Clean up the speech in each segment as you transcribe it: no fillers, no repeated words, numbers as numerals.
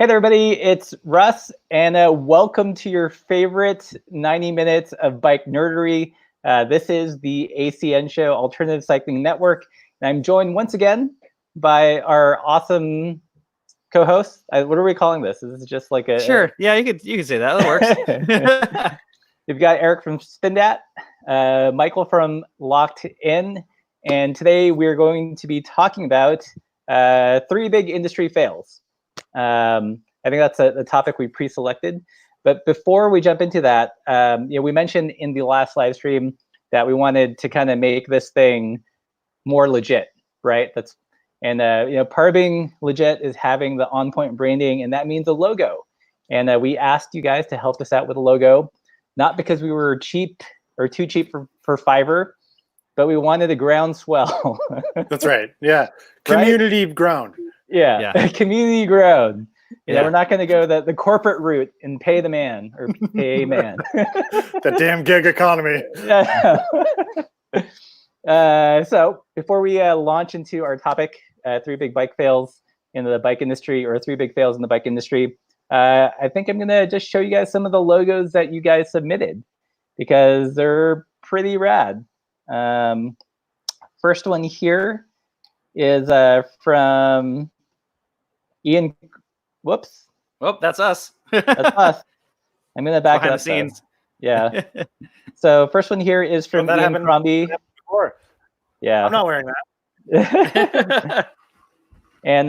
Hey there, everybody, it's Russ, and welcome to your favorite 90 minutes of bike nerdery. This is the ACN show, Alternative Cycling Network, and I'm joined once again by our awesome co-host. What are we calling this? Is this just like a... Sure, yeah, you could say that. That works. You've got Eric from Spindat, Michael from Locked In, and today we're going to be talking about three big industry fails. I think that's the topic we pre-selected. But before we jump into that, we mentioned in the last live stream that we wanted to kind of make this thing more legit, right? Part of being legit is having the on-point branding, and that means a logo. And we asked you guys to help us out with a logo, not because we were cheap or too cheap for Fiverr, but we wanted a groundswell. That's right. Yeah, community ground. Yeah. Community ground. We're not going to go the corporate route and pay the man or pay a man. The damn gig economy. So before we launch into our topic, three big bike fails in the bike industry, or three big fails in the bike industry, I think I'm going to just show you guys some of the logos that you guys submitted because they're pretty rad. First one here is from Ian. Whoops. Oh, that's us. That's us. I'm going to back behind it up. The scenes. Yeah. So first one here is from Ian Crombie. Yeah. I'm not wearing that. And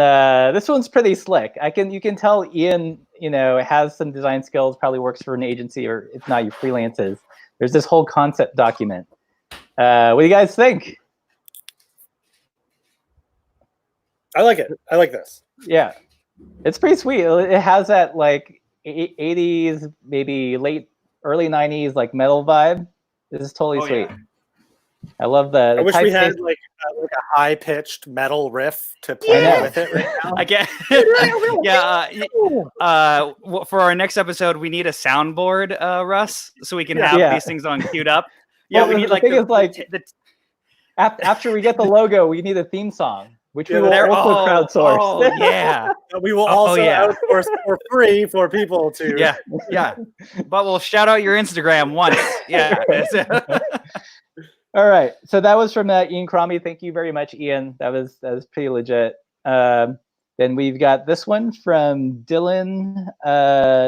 this one's pretty slick. You can tell Ian, has some design skills, probably works for an agency, or if not, you freelances. There's this whole concept document. What do you guys think? I like it. I like this. Yeah. It's pretty sweet. It has that like 80s, maybe early 90s like metal vibe. This is totally sweet. Yeah. I love the I wish we had like a high-pitched metal riff to play with it right now. I get. For our next episode, we need a soundboard, Russ, so we can have these things on queued up. Yeah, we need after we get the logo, we need a theme song. Which we will also crowdsource. Oh, yeah. We will also outsource for free for people to. Yeah. But we'll shout out your Instagram once. Yeah. All right. So that was from Ian Crombie. Thank you very much, Ian. That was pretty legit. Then we've got this one from Dylan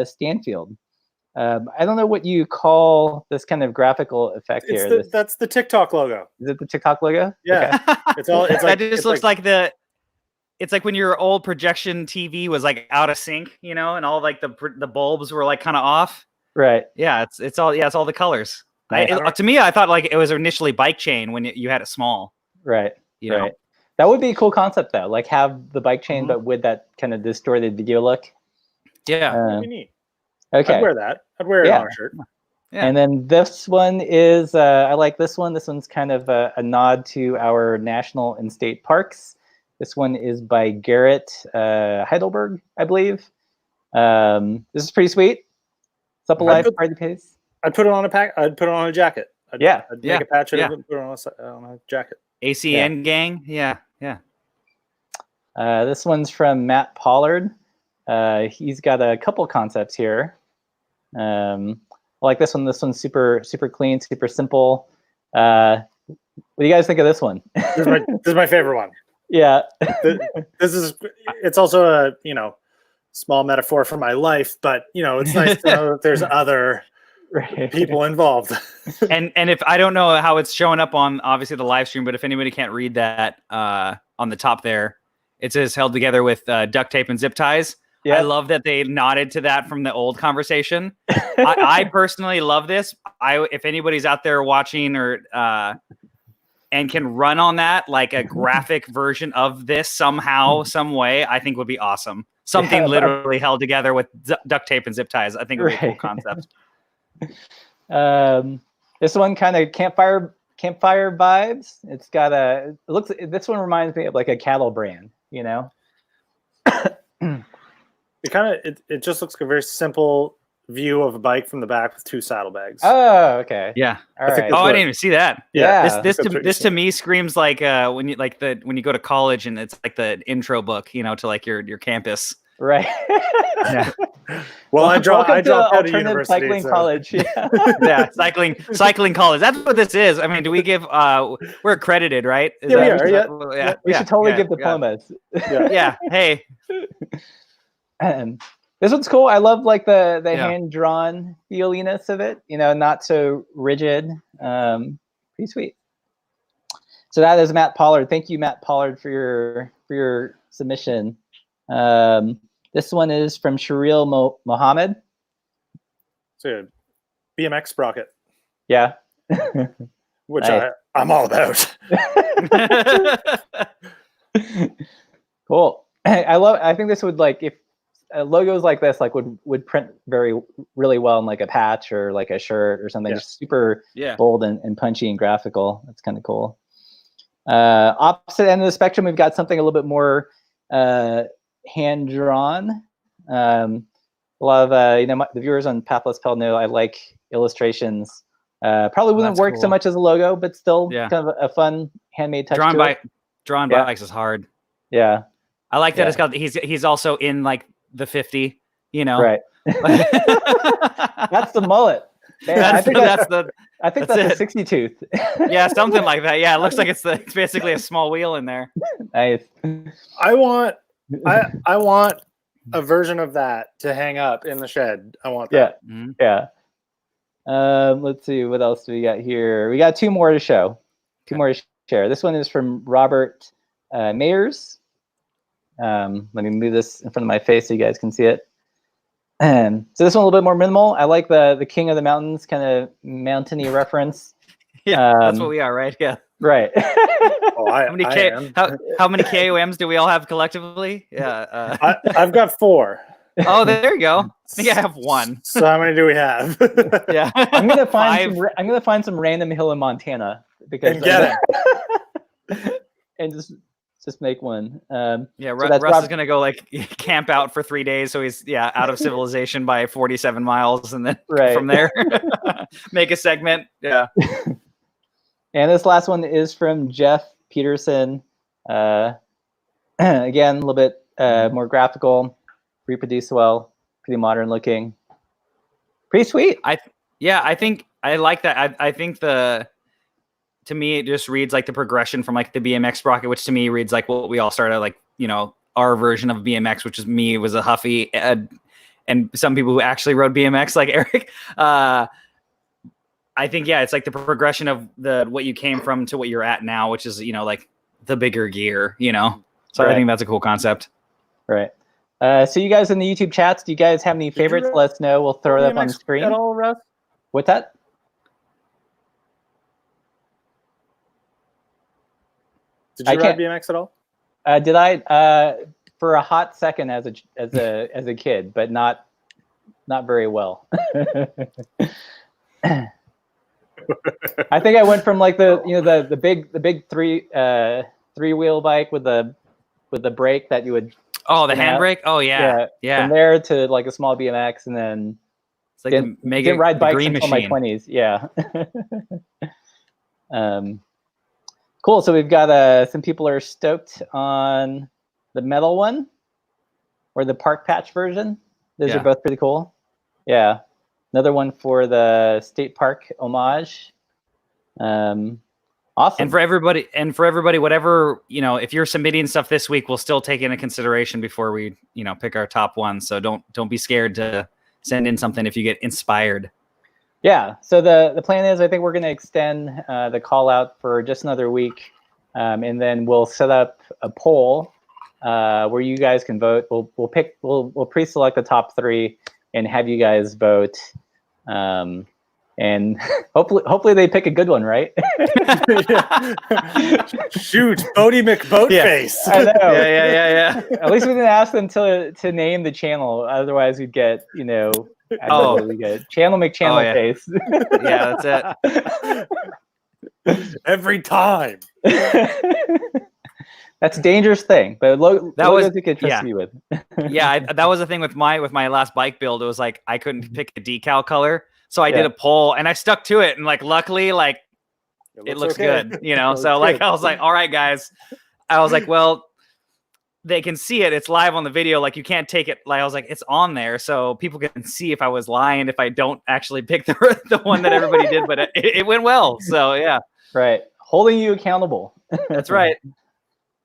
Stanfield. I don't know what you call this kind of graphical effect here. That's the TikTok logo. Is it the TikTok logo? Yeah. Okay. It looks like it's like when your old projection TV was like out of sync, and all like the bulbs were like kind of off. Right. Yeah. It's all the colors. To me, I thought like it was initially bike chain when you had it small. Right. You know? That would be a cool concept though. Like have the bike chain, but with that kind of distorted video look. Yeah. That'd be neat. Okay. I'd wear that. I'd wear it on a shirt. Yeah. And then this one is, I like this one. This one's kind of a nod to our national and state parks. This one is by Garrett Heidelberg, I believe. This is pretty sweet. Supple Life Party Pace. I'd put it on I'd put it on a jacket. I'd make a patch of it and put it on a jacket. ACN gang. Yeah. This one's from Matt Pollard. He's got a couple concepts here. I like this one. This one's super clean, super simple. What do you guys think of this one? This is my favorite one. Yeah. It's also a small metaphor for my life, but it's nice to know that there's other people involved. and if I don't know how it's showing up on obviously the live stream, but if anybody can't read that on the top there, it says held together with duct tape and zip ties. Yeah. I love that they nodded to that from the old conversation. I personally love this. If anybody's out there watching or and can run on that, like a graphic version of this somehow, some way, I think would be awesome. Something literally held together with duct tape and zip ties. I think would be a cool concept. This one kind of campfire vibes. It's got this one reminds me of like a cattle brand, It just looks like a very simple view of a bike from the back with two saddlebags. Oh, okay. Yeah. All right. I didn't even see that. Yeah. This to me screams like when you go to college and it's like the intro book, to like your campus Right. Yeah. Well, I dropped out of Alternative university. Cycling So. College. Yeah. Yeah, cycling college. That's what this is. I mean, do we give? We're accredited, right? Yeah, we are. Yeah. We should totally give diplomas. Yeah. Hey. This one's cool. I love like the Yeah. hand-drawn feeliness of it. You know, not so rigid. Pretty sweet. So that is Matt Pollard. Thank you, Matt Pollard, for your submission. This one is from Sharil Mohammed. So BMX sprocket. Yeah. Which I'm all about. Cool. I think this would, like, if logos like this like would print really well in like a patch or like a shirt or something. Just super bold and punchy and graphical. That's kind of cool. Opposite end of the spectrum, we've got something a little bit more hand drawn. A lot of the viewers on Pathless Pell know I like illustrations. Probably wouldn't work so much as a logo, but still kind of a fun handmade touch. Drawn by Alex is hard. Yeah, I like that. It's got he's also in like the 50. You know, right? That's the mullet. Man, I think that's a 60 tooth. Yeah, something like that. Yeah, it looks like it's basically a small wheel in there. Nice. I want a version of that to hang up in the shed. I want that. Yeah. Let's see, what else do we got here? We got two more to show. Two more to share. This one is from Robert Mayers. Let me move this in front of my face so you guys can see it. So this one a little bit more minimal. I like the King of the Mountains kind of mountainy reference. Yeah, that's what we are, right? Yeah. Right. How many KOMs do we all have collectively? Yeah. I've got 4. Oh, there you go. I think I have 1. So how many do we have? Yeah. I'm gonna find some random hill in Montana because and just make one. Russ is gonna go like camp out for 3 days, so he's out of civilization by 47 miles, and then from there make a segment. Yeah. And this last one is from Jeff Peterson. Again, a little bit more graphical, reproduce well, pretty modern looking, pretty sweet. I think I like that. I think to me, it just reads like the progression from like the BMX sprocket, which to me reads like what we all started, like, you know, our version of BMX, which is me, was a Huffy, and some people who actually rode BMX, like Eric. I think, it's like the progression of what you came from to what you're at now, which is, you know, like the bigger gear, you know? So I think that's a cool concept. Right. So you guys in the YouTube chats, do you guys have any favorites? Let us know. We'll throw it up on the screen. At all, Russ? What's that? Did you ride BMX at all? Did I? For a hot second as a kid, but not very well. I think I went from like the big three-wheel bike with the brake that you would. Oh, the handbrake. Oh yeah. From there to like a small BMX, and then it's like didn't ride bikes until my 20s. Yeah. Cool. So we've got some people are stoked on the metal one or the park patch version. Those are both pretty cool. Yeah. Another one for the state park homage. Awesome. And for everybody, whatever, you know, if you're submitting stuff this week, we'll still take into consideration before we, you know, pick our top one. So don't be scared to send in something if you get inspired. Yeah. So the plan is, I think we're going to extend the call out for just another week, and then we'll set up a poll where you guys can vote. We'll pre-select the top 3 and have you guys vote. And hopefully they pick a good one, right? Shoot, Bodie McBoatface. I know. Yeah. At least we didn't ask them to name the channel. Otherwise, we'd get, you know. We get Channel McChannel face. Yeah, that's it. Every time. That's a dangerous thing, but that was you could trust me with. That was the thing with my last bike build. It was like I couldn't pick a decal color, so I did a poll and I stuck to it. And like luckily, like it looks good, you know. So like I was like, all right, guys. I was like, well, they can see it. It's live on the video. Like you can't take it. Like I was like, it's on there, so people can see if I was lying if I don't actually pick the one that everybody did. But it went well. So yeah, right. Holding you accountable. That's right.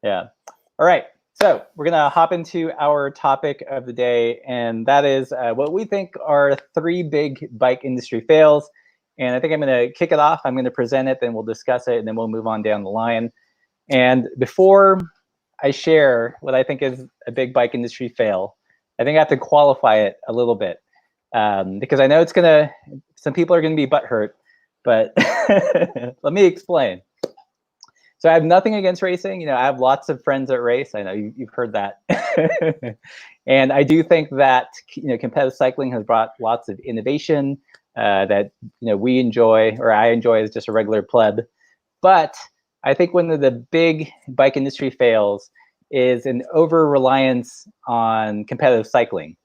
Yeah. All right. So we're gonna hop into our topic of the day, and that is what we think are 3 big bike industry fails. And I think I'm gonna kick it off. I'm gonna present it, then we'll discuss it, and then we'll move on down the line. And before I share what I think is a big bike industry fail, I think I have to qualify it a little bit because I know some people are gonna be butthurt, but let me explain. So I have nothing against racing. I have lots of friends that race. I know you've heard that. And I do think that competitive cycling has brought lots of innovation that we enjoy, or I enjoy as just a regular pleb. But I think one of the big bike industry fails is an over-reliance on competitive cycling.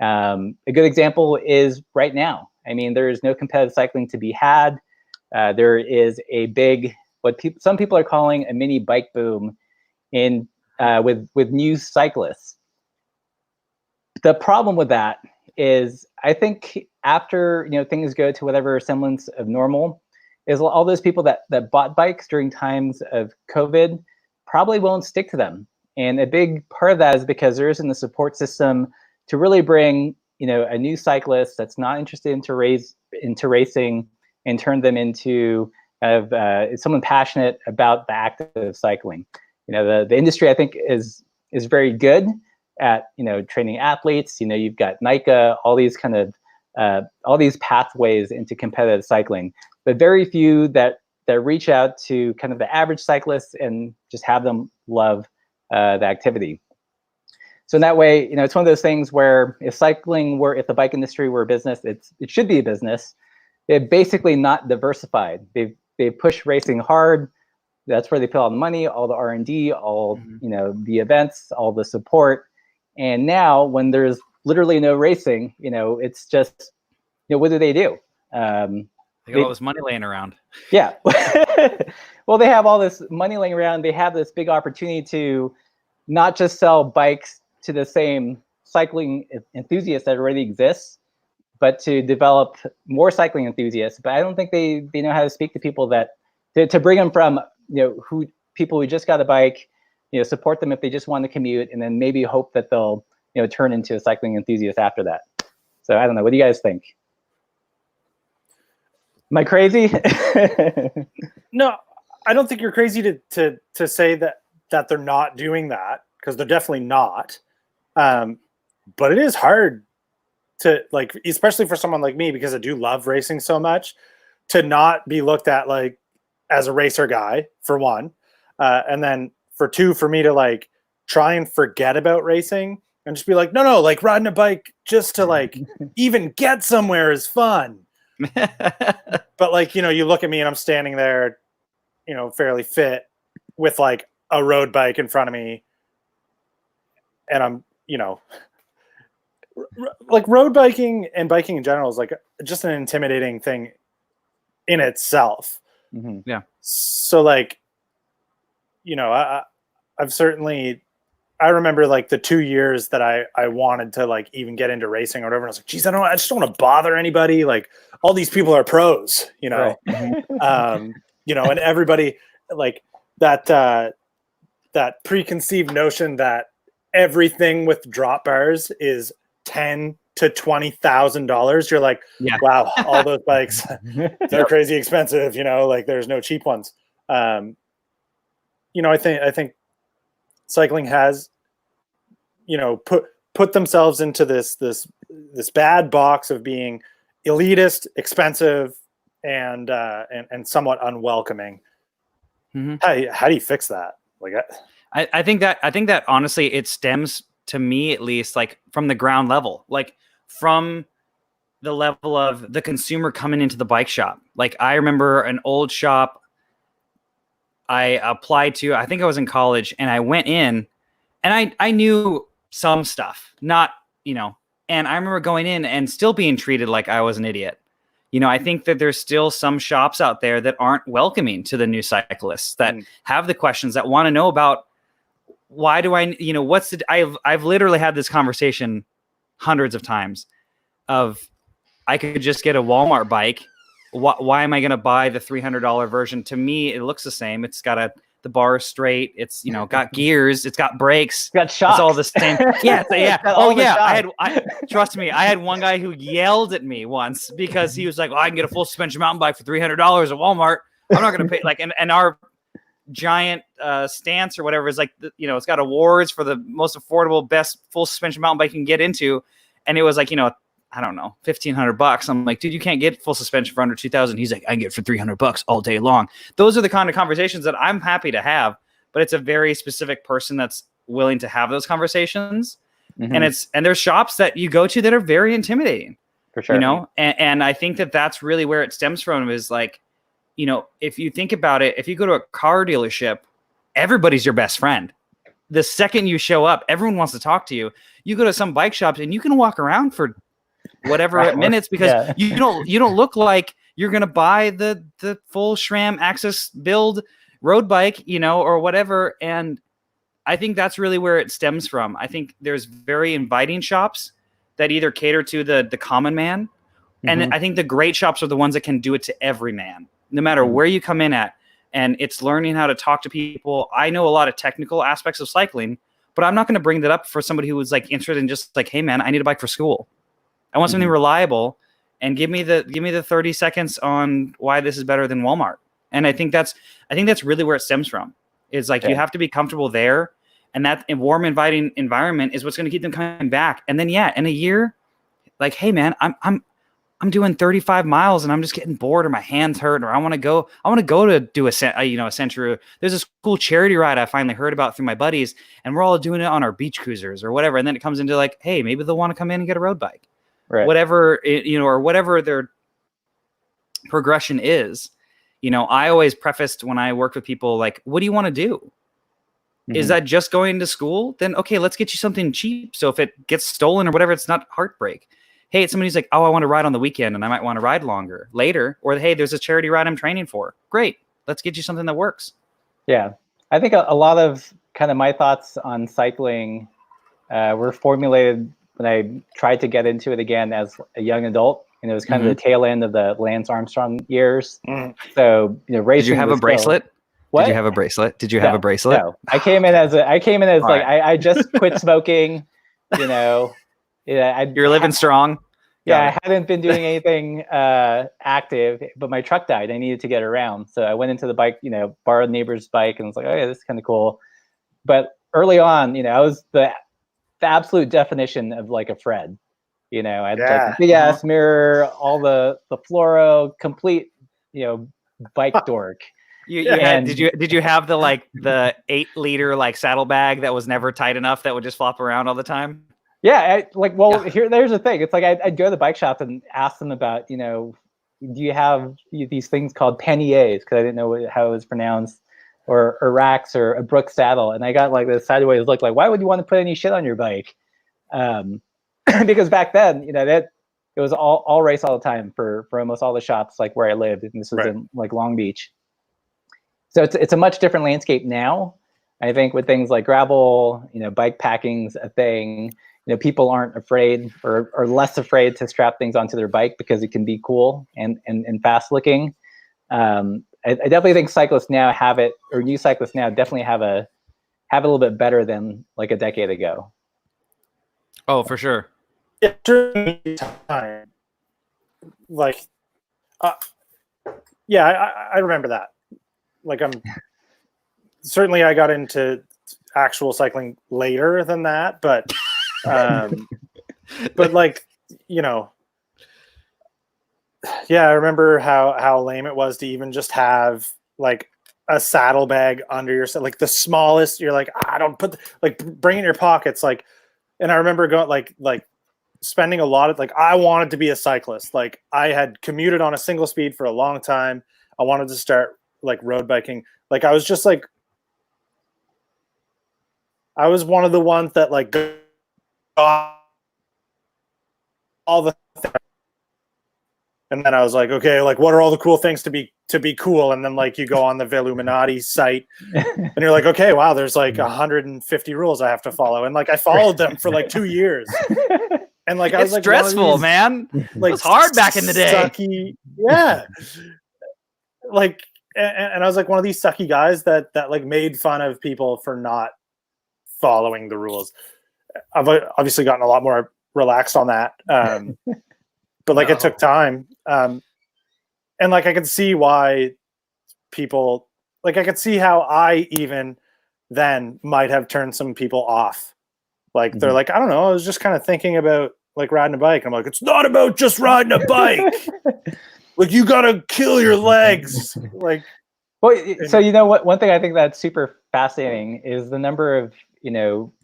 A good example is right now. I mean, there is no competitive cycling to be had. There is a big, some people are calling a mini bike boom with new cyclists. The problem with that is, I think after things go to whatever semblance of normal, is all those people that bought bikes during times of COVID probably won't stick to them. And a big part of that is because there isn't a support system to really bring a new cyclist that's not interested into racing and turn them into someone passionate about the act of cycling. The industry, I think, is very good at training athletes. You've got NICA, all these kind of all these pathways into competitive cycling, but very few that reach out to kind of the average cyclists and just have them love the activity. So in that way, it's one of those things where if the bike industry were a business, it should be a business. They're basically not diversified. They push racing hard. That's where they put all the money, all the R&D, all the events, all the support. And now when there's literally no racing, it's just what do? They got all this money laying around. Yeah. Well, they have all this money laying around. They have this big opportunity to not just sell bikes to the same cycling enthusiasts that already exists, but to develop more cycling enthusiasts. But I don't think they know how to speak to people to bring them from people who just got a bike, support them if they just want to commute, and then maybe hope that they'll turn into a cycling enthusiast after that. So I don't know. What do you guys think? Am I crazy? No, I don't think you're crazy to say that they're not doing that, because they're definitely not. But it is hard to, like, especially for someone like me, because I do love racing so much, to not be looked at like as a racer guy, for one, and then for two, for me to like try and forget about racing and just be like, no, like riding a bike just to like even get somewhere is fun. But like, you look at me and I'm standing there, fairly fit with like a road bike in front of me, and I'm, like road biking and biking in general is like just an intimidating thing in itself. Mm-hmm. Yeah. So like, I've certainly, I remember like the 2 years that I wanted to like even get into racing or whatever. And I was like, geez, I just don't want to bother anybody. Like all these people are pros, Right. And everybody like that preconceived notion that everything with drop bars is $10,000 to $20,000. You're like, yeah. Wow, all those bikes, they're crazy expensive. Like there's no cheap ones. I think cycling has, put themselves into this bad box of being elitist, expensive, and somewhat unwelcoming. Mm-hmm. How do you fix that? Like, I think that honestly, it stems, to me at least, like from the ground level, like from the level of the consumer coming into the bike shop. Like I remember an old shop I applied to, I think I was in college, and I went in and I knew some stuff, not, and I remember going in and still being treated like I was an idiot. I think that there's still some shops out there that aren't welcoming to the new cyclists, that have the questions, that want to know about why do I, you know, I've literally had this conversation hundreds of times of, I could just get a Walmart bike. Why am I going to buy the $300 version? To me, it looks the same. It's got the bar is straight. It's, you know, got gears. It's got brakes. It's got shocks. It's all the same. Yeah. Yeah. Oh yeah. Trust me. I had one guy who yelled at me once because he was like, well, I can get a full suspension mountain bike for $300 at Walmart. I'm not going to pay like, and our giant stance or whatever is like, you know, it's got awards for the most affordable, best full suspension mountain bike you can get into. And it was like, you know, I don't know, $1,500. I'm like, dude, you can't get full suspension for under 2,000. He's like, I can get it for $300 all day long. Those are the kind of conversations that I'm happy to have, but it's a very specific person that's willing to have those conversations. Mm-hmm. And there's shops that you go to that are very intimidating, for sure. You know? And I think that that's really where it stems from is like, you know, if you think about it, if you go to a car dealership, everybody's your best friend. The second you show up, everyone wants to talk to you. You go to some bike shops and you can walk around for whatever minutes because you don't look like you're going to buy the full SRAM Access build road bike, you know, or whatever. And I think that's really where it stems from. I think there's very inviting shops that either cater to the common man. Mm-hmm. And I think the great shops are the ones that can do it to every man, no matter where you come in at. And it's learning how to talk to people. I know a lot of technical aspects of cycling, but I'm not going to bring that up for somebody who was like interested in just like, hey man, I need a bike for school. I want something reliable, and give me the 30 seconds on why this is better than Walmart. And I think that's really where it stems from. Is like you have to be comfortable there, and that warm, inviting environment is what's going to keep them coming back. And then in a year, like, hey man, I'm doing 35 miles and I'm just getting bored, or my hands hurt, or I want to go to do a century. There's this cool charity ride I finally heard about through my buddies, and we're all doing it on our beach cruisers or whatever. And then it comes into like, hey, maybe they'll want to come in and get a road bike. Right. Whatever, or whatever their progression is, you know, I always prefaced when I worked with people, like, what do you want to do? Mm-hmm. Is that just going to school? Then, okay, let's get you something cheap. So if it gets stolen or whatever, it's not heartbreak. Hey, it's somebody who's like, oh, I want to ride on the weekend and I might want to ride longer later. Or, hey, there's a charity ride I'm training for. Great. Let's get you something that works. Yeah. I think a lot of kind of my thoughts on cycling were formulated when I tried to get into it again as a young adult, and it was kind of the tail end of the Lance Armstrong years. So, you know, racing. Did you have a bracelet? What? Did you have a bracelet? Did you have a bracelet? No, I came in as like, I just quit smoking, you know. You're living strong. Yeah, I hadn't been doing anything active, but my truck died. I needed to get around, so I went into the bike, you know, borrowed a neighbor's bike, and was like, oh yeah, this is kind of cool. But early on, you know, I was the absolute definition of like a Fred. You know, I had like a big ass mirror, all the fluoro, complete, you know, bike dork. Did you have the 8-liter like saddlebag that was never tight enough that would just flop around all the time? Yeah, there's the thing. It's like I'd go to the bike shop and ask them about, you know, do you have these things called panniers? Because I didn't know how it was pronounced, or racks, or a Brooks saddle, and I got like this sideways look, like, why would you want to put any shit on your bike? Because back then, you know, that it was all race all the time for almost all the shops like where I lived, and this was in like Long Beach. So it's a much different landscape now. I think with things like gravel, you know, bike packing's a thing. You know, people aren't afraid or less afraid to strap things onto their bike because it can be cool and fast looking. I definitely think cyclists now have it, or new cyclists now definitely have a little bit better than like a decade ago. Oh, for sure. Yeah, during time, like, I remember that. Like, certainly I got into actual cycling later than that, but like, you know, yeah, I remember how lame it was to even just have like a saddlebag under your, like the smallest. You're like, I don't put bring in your pockets, like. And I remember going like spending a lot of, like, I wanted to be a cyclist. Like, I had commuted on a single speed for a long time. I wanted to start like road biking. Like, I was just like, I was one of the ones that like got all the things. And then I was like, okay, like, what are all the cool things to be be cool. And then like you go on the Veluminati site and you're like, okay, wow, there's like 150 rules I have to follow. And like I followed them for like 2 years. And like I was like stressful, man. Like it was hard back in the day. Sucky, yeah. Like and I was like one of these sucky guys that like made fun of people for not following the rules. I've obviously gotten a lot more relaxed on that. But like it took time. And like I could see why people, like I could see how I even then might have turned some people off. Like they're like, I don't know, I was just kind of thinking about like riding a bike. I'm like, it's not about just riding a bike. Like you gotta kill your legs. Like, well, so you know what? One thing I think that's super fascinating is the number of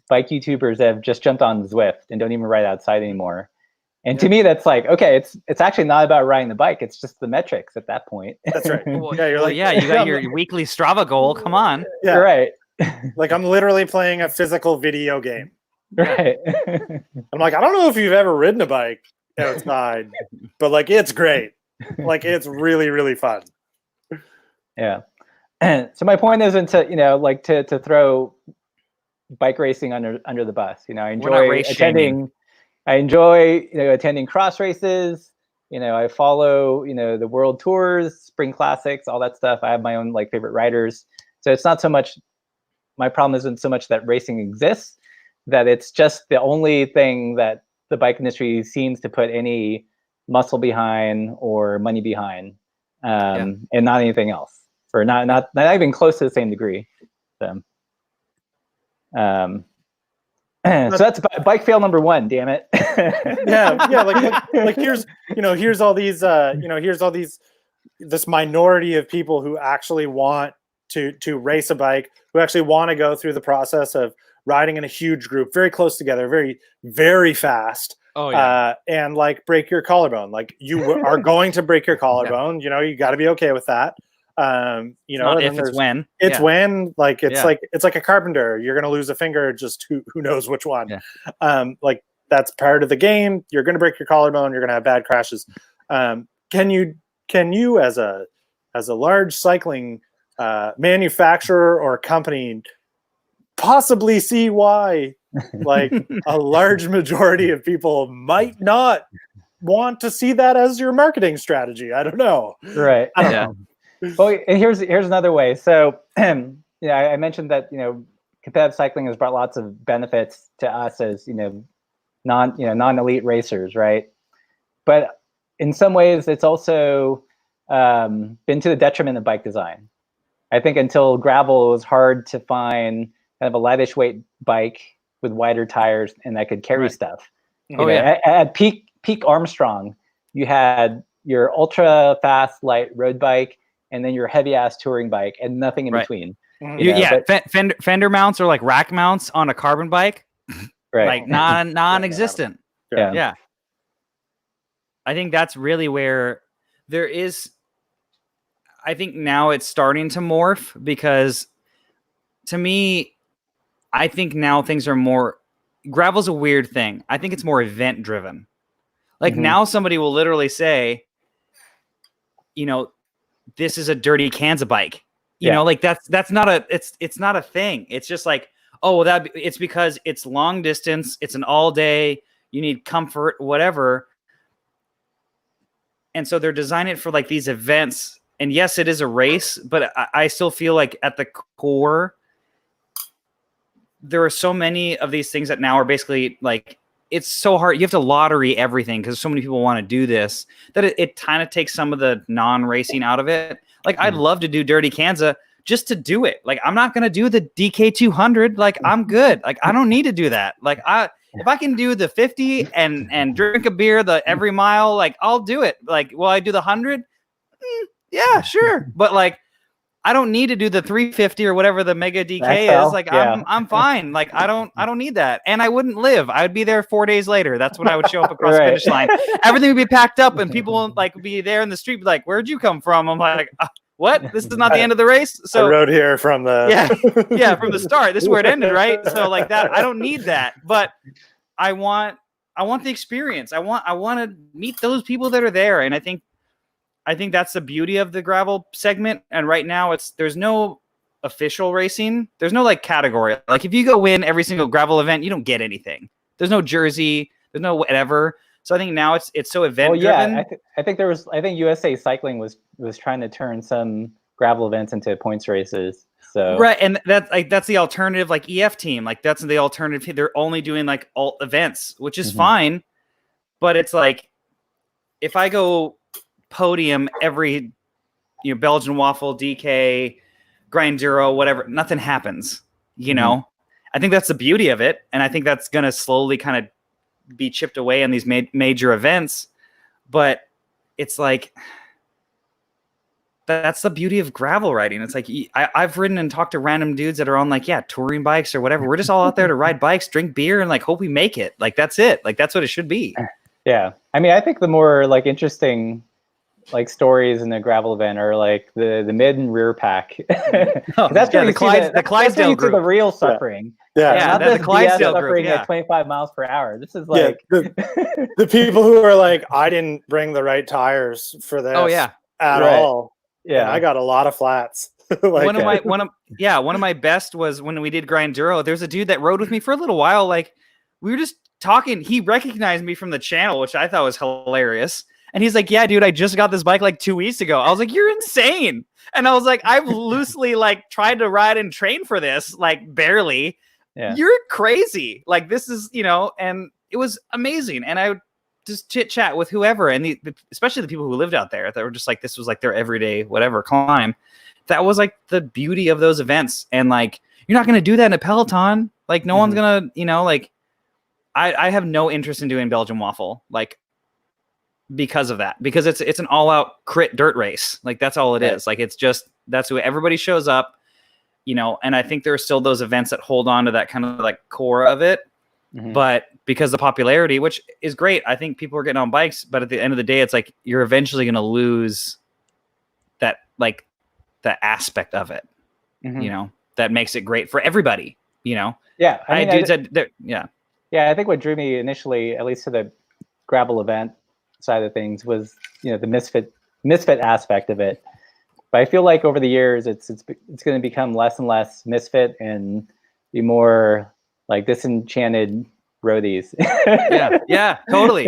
bike YouTubers that have just jumped on Zwift and don't even ride outside anymore. And to me, that's like, okay, it's actually not about riding the bike. It's just the metrics at that point. That's right. Well, yeah, you're like, yeah, you got your weekly Strava goal. Come on. Yeah. You're right. Like I'm literally playing a physical video game. Right. I'm like, I don't know if you've ever ridden a bike outside, but like, it's great. Like it's really, really fun. Yeah. So my point isn't to, like to throw bike racing under the bus. I enjoy attending. I enjoy attending cross races. I follow the world tours, spring classics, all that stuff. I have my own like favorite riders. So it's not so much, my problem isn't so much that racing exists, that it's just the only thing that the bike industry seems to put any muscle behind or money behind, and not anything else, or not even close to the same degree. So, so that's bike fail number one. Damn it. yeah. Like here's all these this minority of people who actually want to race a bike, who actually want to go through the process of riding in a huge group, very close together, very, very fast. Oh yeah. And like break your collarbone. Like you are going to break your collarbone. You got to be okay with that. It's when. It's when, like it's like a carpenter. You're gonna lose a finger, just who knows which one. Yeah. Like that's part of the game. You're gonna break your collarbone. You're gonna have bad crashes. Can you as a large cycling manufacturer or company possibly see why like a large majority of people might not want to see that as your marketing strategy? I don't know. Right. I don't know. Well, and here's another way. So, I mentioned that competitive cycling has brought lots of benefits to us as non-elite racers, right? But in some ways, it's also been to the detriment of bike design. I think until gravel, it was hard to find kind of a lightish weight bike with wider tires and that could carry stuff. At peak Armstrong, you had your ultra fast light road bike and then your heavy ass touring bike and nothing in between. Fender mounts or like rack mounts on a carbon bike, like non-existent. Yeah. I think that's really where there is. I think now it's starting to morph, because to me, I think now things are more. Gravel's a weird thing. I think it's more event driven. Like now somebody will literally say, this is a dirty Kansas bike. You know, like that's not it's not a thing. It's just like, oh, it's because it's long distance. It's an all day. You need comfort, whatever. And so they're designing it for like these events. And yes, it is a race, but I still feel like at the core, there are so many of these things that now are basically like, it's so hard. You have to lottery everything because so many people want to do this that it kind of takes some of the non-racing out of it. Like I'd love to do Dirty Kansas just to do it. Like I'm not going to do the DK200. Like I'm good. Like I don't need to do that. Like if I can do the 50 and drink a beer every mile, like I'll do it. Like, will I do the 100? Yeah, sure. But like, I don't need to do the 350 or whatever the mega DK is. Like I'm fine. Like I don't need that. And I wouldn't live. I would be there 4 days later. That's when I would show up across the finish line. Everything would be packed up and people would like be there in the street, be like, where'd you come from? I'm like, what? This is not the end of the race. So I rode here from the from the start. This is where it ended, right? So like that, I don't need that. But I want the experience. I want to meet those people that are there. And I think I think that's the beauty of the gravel segment. And right now there's no official racing. There's no like category. Like if you go win every single gravel event, you don't get anything. There's no jersey. There's no whatever. So I think now it's so event driven. Well, yeah, I think USA Cycling was trying to turn some gravel events into points races. So right, and that's the alternative, like EF team, like that's the alternative. They're only doing like alt events, which is fine, but it's like if I go podium every Belgian waffle, DK, Grinduro, whatever, nothing happens. I think that's the beauty of it, and I think that's gonna slowly kind of be chipped away in these major events. But it's like that's the beauty of gravel riding. It's like I've ridden and talked to random dudes that are on like touring bikes or whatever. We're just all out there to ride bikes, drink beer, and like hope we make it. Like that's it. Like that's what it should be. Yeah, I mean, I think the more like interesting like stories in a gravel event are like the mid and rear pack. That's where the Clydesdale group. The real suffering. Not the Clydesdale suffering group. at 25 miles per hour. This is like the people who are like, I didn't bring the right tires for this. At all. Yeah, and I got a lot of flats. One of my best was when we did Grinduro. There's a dude that rode with me for a little while. Like we were just talking. He recognized me from the channel, which I thought was hilarious. And he's like, yeah, dude, I just got this bike like 2 weeks ago. I was like, you're insane. And I was like, I've loosely like tried to ride and train for this, like barely. Yeah. You're crazy. Like this is, and it was amazing. And I would just chit chat with whoever. And especially the people who lived out there that were just like, this was like their everyday, whatever climb. That was like the beauty of those events. And like, you're not going to do that in a Peloton. Like no one's going to, like I have no interest in doing Belgian waffle. Like, because of that, because it's an all-out crit dirt race. Like that's all it is. Like it's just that's who everybody shows up, and I think there are still those events that hold on to that kind of like core of it. But because of the popularity, which is great, I think people are getting on bikes, but at the end of the day, it's like you're eventually going to lose that like the aspect of it, that makes it great for everybody, Yeah. I mean, I think what drew me initially, at least to the gravel event side of things, was the misfit aspect of it. But I feel like over the years it's going to become less and less misfit and be more like disenchanted roadies. Totally.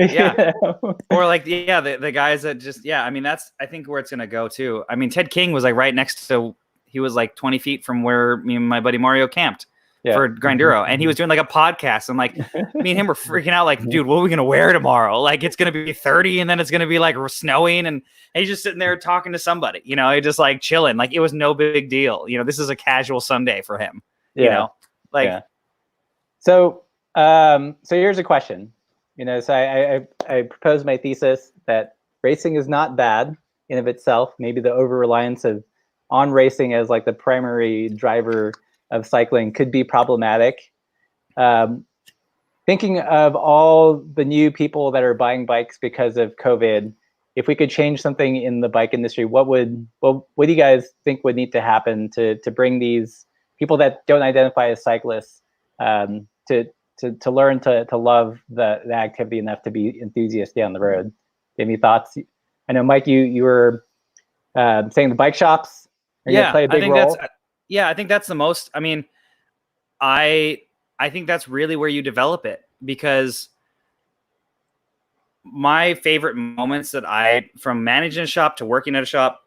Or like the guys that just I mean that's I think where it's going to go too. I mean Ted King was like right next to, he was like 20 feet from where me and my buddy Mario camped. For Grinduro, and he was doing like a podcast, and like me and him were freaking out, like, dude, what are we gonna wear tomorrow? Like it's gonna be 30 and then it's gonna be like snowing, and he's just sitting there talking to somebody, he just like chilling, like it was no big deal. This is a casual Sunday for him. So here's a question. So I proposed my thesis that racing is not bad in of itself. Maybe the over-reliance on racing as like the primary driver of cycling could be problematic. Thinking of all the new people that are buying bikes because of COVID, if we could change something in the bike industry, what do you guys think would need to happen to bring these people that don't identify as cyclists to learn to love the activity enough to be enthusiasts down the road? Any thoughts? I know, Mike, you were saying the bike shops are going to play a big role. I think that's the most. I mean, I think that's really where you develop it, because my favorite moments from managing a shop to working at a shop,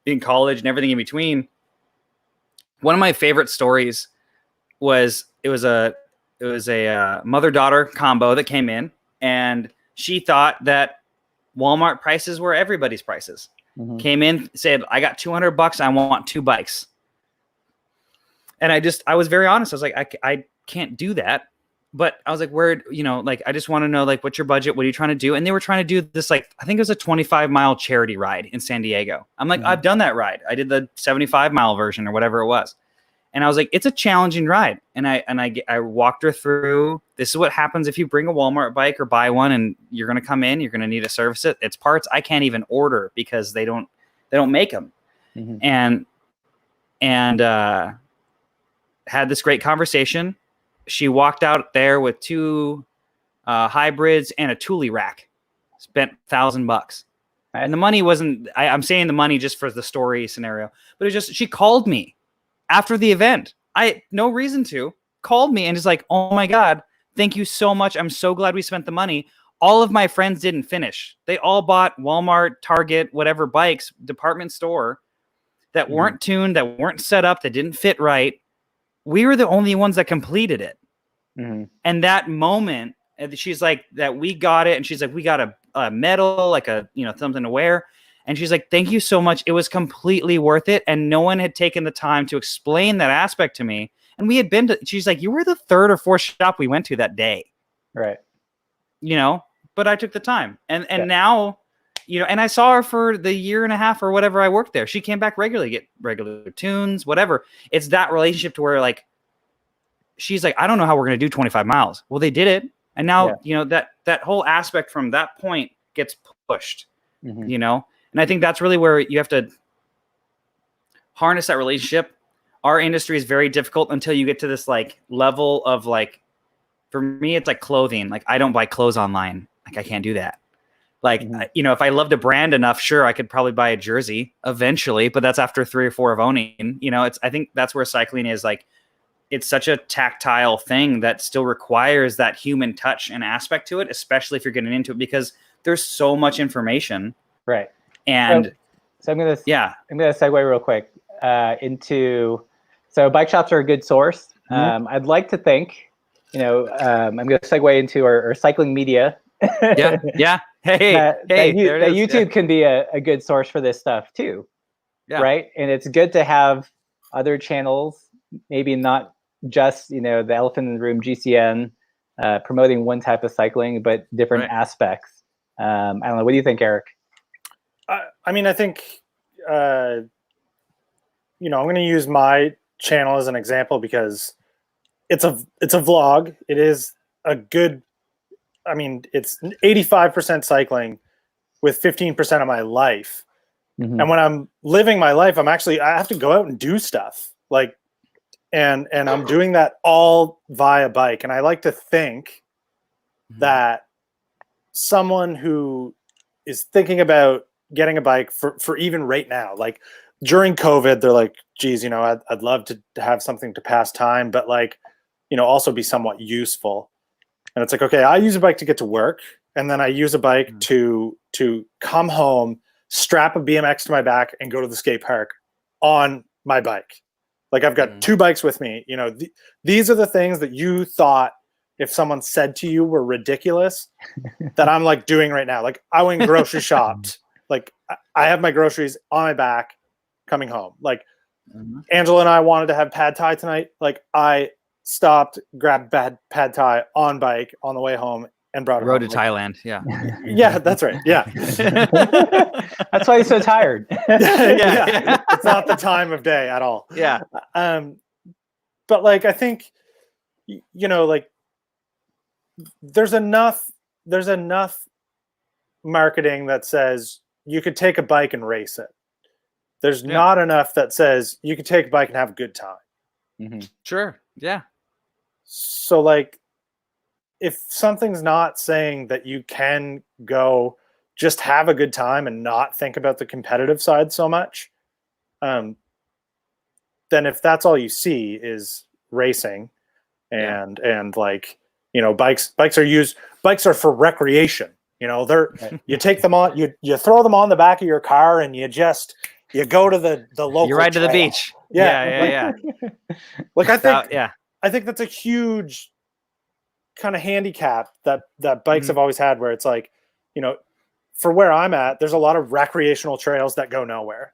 in college and everything in between, one of my favorite stories was it was a mother-daughter combo that came in, and she thought that Walmart prices were everybody's prices. Came in, said, I got $200. I want 2 bikes. And I was very honest. I was like, I can't do that. But I was like, where, like, I just want to know, like, what's your budget? What are you trying to do? And they were trying to do this, like, I think it was a 25-mile charity ride in San Diego. I'm like, I've done that ride. I did the 75-mile version or whatever it was. And I was like, it's a challenging ride. And I walked her through, this is what happens if you bring a Walmart bike or buy one, and you're going to come in, you're going to need to service it. It's parts I can't even order because they don't make them. And had this great conversation. She walked out there with 2 hybrids and a Thule rack. Spent $1,000. And the money wasn't, I'm saying the money just for the story scenario, but it just, she called me after the event. No reason to, called me and is like, oh my God, thank you so much. I'm so glad we spent the money. All of my friends didn't finish. They all bought Walmart, Target, whatever bikes, department store that weren't tuned, that weren't set up, that didn't fit right. We were the only ones that completed it. And that moment, she's like, that we got it. And she's like, we got a medal, like a, something to wear. And she's like, thank you so much. It was completely worth it. And no one had taken the time to explain that aspect to me. And we had been to, she's like, you were the third or fourth shop we went to that day. Right. But I took the time. And now, and I saw her for the year and a half or whatever I worked there. She came back regularly, get regular tunes, whatever. It's that relationship to where like, she's like, I don't know how we're going to do 25 miles. Well, they did it. And now, that whole aspect from that point gets pushed, and I think that's really where you have to harness that relationship. Our industry is very difficult until you get to this like level of like, for me, it's like clothing. Like I don't buy clothes online. Like I can't do that. Like, if I loved a brand enough, sure, I could probably buy a jersey eventually, but that's after 3 or 4 of owning, I think that's where cycling is like, it's such a tactile thing that still requires that human touch and aspect to it, especially if you're getting into it, because there's so much information. Right. And so I'm going to segue real quick so bike shops are a good source. I'd like to think, I'm going to segue into our cycling media. Yeah. Hey, that YouTube can be a good source for this stuff too. Yeah. Right. And it's good to have other channels, maybe not just, the elephant in the room, GCN, promoting one type of cycling, but different aspects. I don't know. What do you think, Eric? I mean, I think, I'm going to use my channel as an example because it's a vlog. It is a good, it's 85% cycling with 15% of my life. And when I'm living my life, I have to go out and do stuff like, and I'm doing that all via bike. And I like to think that someone who is thinking about getting a bike for even right now, like during COVID, they're like, geez, I'd love to have something to pass time, but like, also be somewhat useful. And it's like, okay, I use a bike to get to work. And then I use a bike to come home, strap a BMX to my back and go to the skate park on my bike. Like I've got 2 bikes with me. These are the things that you thought if someone said to you were ridiculous that I'm like doing right now. Like I went grocery shopped. Like I have my groceries on my back coming home. Like Angela and I wanted to have pad thai tonight. Like I stopped, grabbed pad thai on bike on the way home and brought it Road home. to Thailand. Yeah. Yeah, that's right. Yeah. That's why he's so tired. Yeah. It's not the time of day at all. Yeah. But like, I think, like there's enough marketing that says you could take a bike and race it. There's not enough that says you could take a bike and have a good time. Sure. Yeah. So like, if something's not saying that you can go just have a good time and not think about the competitive side so much, then if that's all you see is racing and like, bikes are for recreation. You take them on, you throw them on the back of your car and you go to the local You ride trail. to the beach. Yeah. Like I think that's a huge kind of handicap that bikes have always had, where it's like, for where I'm at, there's a lot of recreational trails that go nowhere.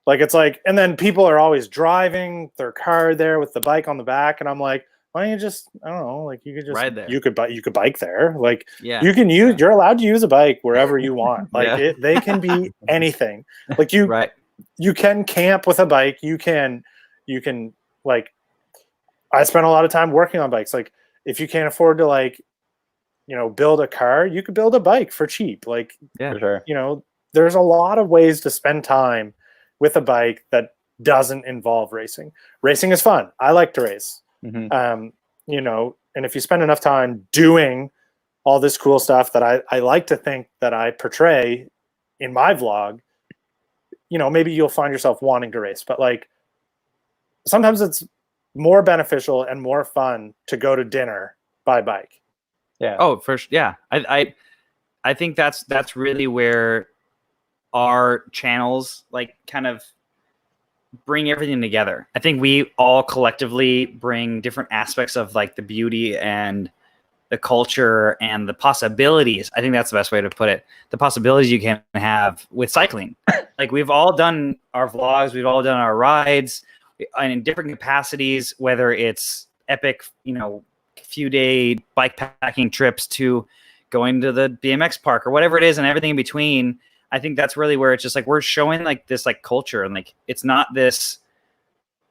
Like it's like, and then people are always driving their car there with the bike on the back, and I'm like, why don't you just, I don't know, like you could just ride there. You could bike there. Like you can use, you're allowed to use a bike wherever you want. Like they can be anything. Like you can camp with a bike. You can like, I spent a lot of time working on bikes. Like if you can't afford to like, build a car, you could build a bike for cheap. Like, for sure. There's a lot of ways to spend time with a bike that doesn't involve racing. Racing is fun. I like to race. And if you spend enough time doing all this cool stuff that I like to think that I portray in my vlog, you know, maybe you'll find yourself wanting to race, but like sometimes it's more beneficial and more fun to go to dinner by bike. Yeah. Oh, for sure. Yeah. I think that's really where our channels like kind of bring everything together. I think we all collectively bring different aspects of like the beauty and the culture and the possibilities. I think that's the best way to put it. The possibilities you can have with cycling. Like we've all done our vlogs, we've all done our rides and in different capacities, whether it's epic, you know, few day bike packing trips to going to the BMX park or whatever it is and everything in between. I think that's really where it's just like we're showing like this like culture and like it's not this,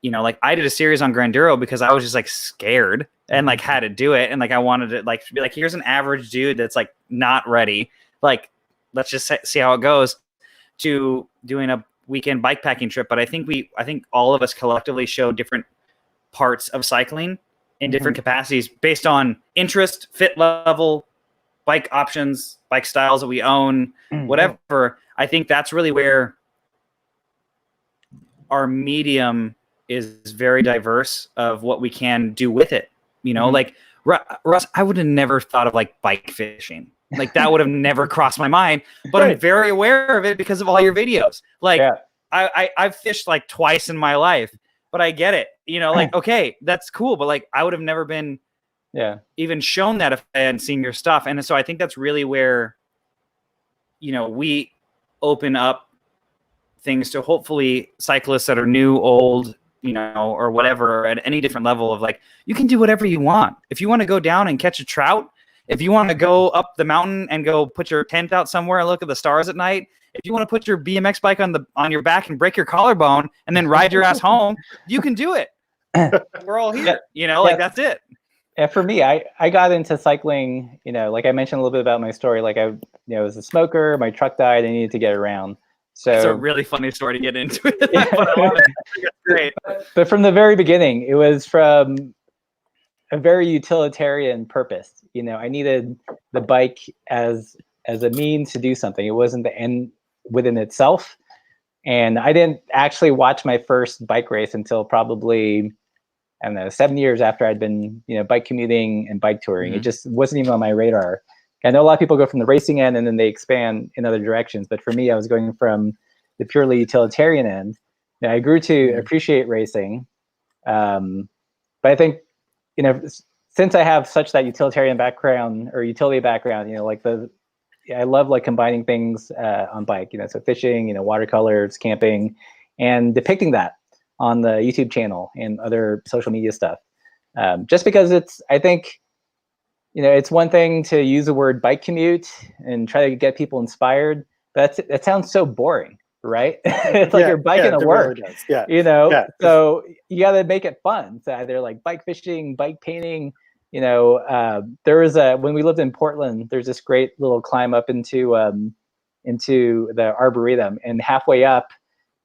you know, like I did a series on Granduro because I was just like scared and like had to do it and like I wanted to like be like, here's an average dude that's like not ready, like let's just see how it goes, to doing a weekend bike packing trip. But I think all of us collectively show different parts of cycling in different capacities based on interest, fit level, bike options, bike styles that we own, whatever. I think that's really where our medium is very diverse of what we can do with it. You know, like Russ, I would have never thought of like bike fishing. Like that would have never crossed my mind, but I'm very aware of it because of all your videos. Like I've fished like twice in my life, but I get it, you know, like, okay, that's cool. But like, I would have never been even shown that if I hadn't seen your stuff. And so I think that's really where, you know, we open up things to hopefully cyclists that are new, old, you know, or whatever, at any different level of like, you can do whatever you want. If you want to go down and catch a trout, if you want to go up the mountain and go put your tent out somewhere and look at the stars at night, if you want to put your BMX bike on your back and break your collarbone and then ride your ass home, you can do it. We're all here, you know, like that's it. And for me, I got into cycling, you know, like I mentioned a little bit about my story. Like I was a smoker, my truck died, I needed to get around. So it's a really funny story to get into it. But I love it. Great. But from the very beginning, it was from a very utilitarian purpose. You know, I needed the bike as a means to do something. It wasn't the end within itself. And I didn't actually watch my first bike race until probably, I don't know, 7 years after I'd been, you know, bike commuting and bike touring. It just wasn't even on my radar. I know a lot of people go from the racing end and then they expand in other directions. But for me, I was going from the purely utilitarian end. And I grew to appreciate racing. But I think, you know, since I have such that utilitarian background or utility background, you know, like I love like combining things on bike, you know, so fishing, you know, watercolors, camping, and depicting that on the YouTube channel and other social media stuff. Just because I think, you know, it's one thing to use the word bike commute and try to get people inspired, but that sounds so boring, right? It's like you're biking to work, really you know? So you got to make it fun. So either like bike fishing, bike painting, you know, there was when we lived in Portland, there's this great little climb up into the Arboretum, and halfway up,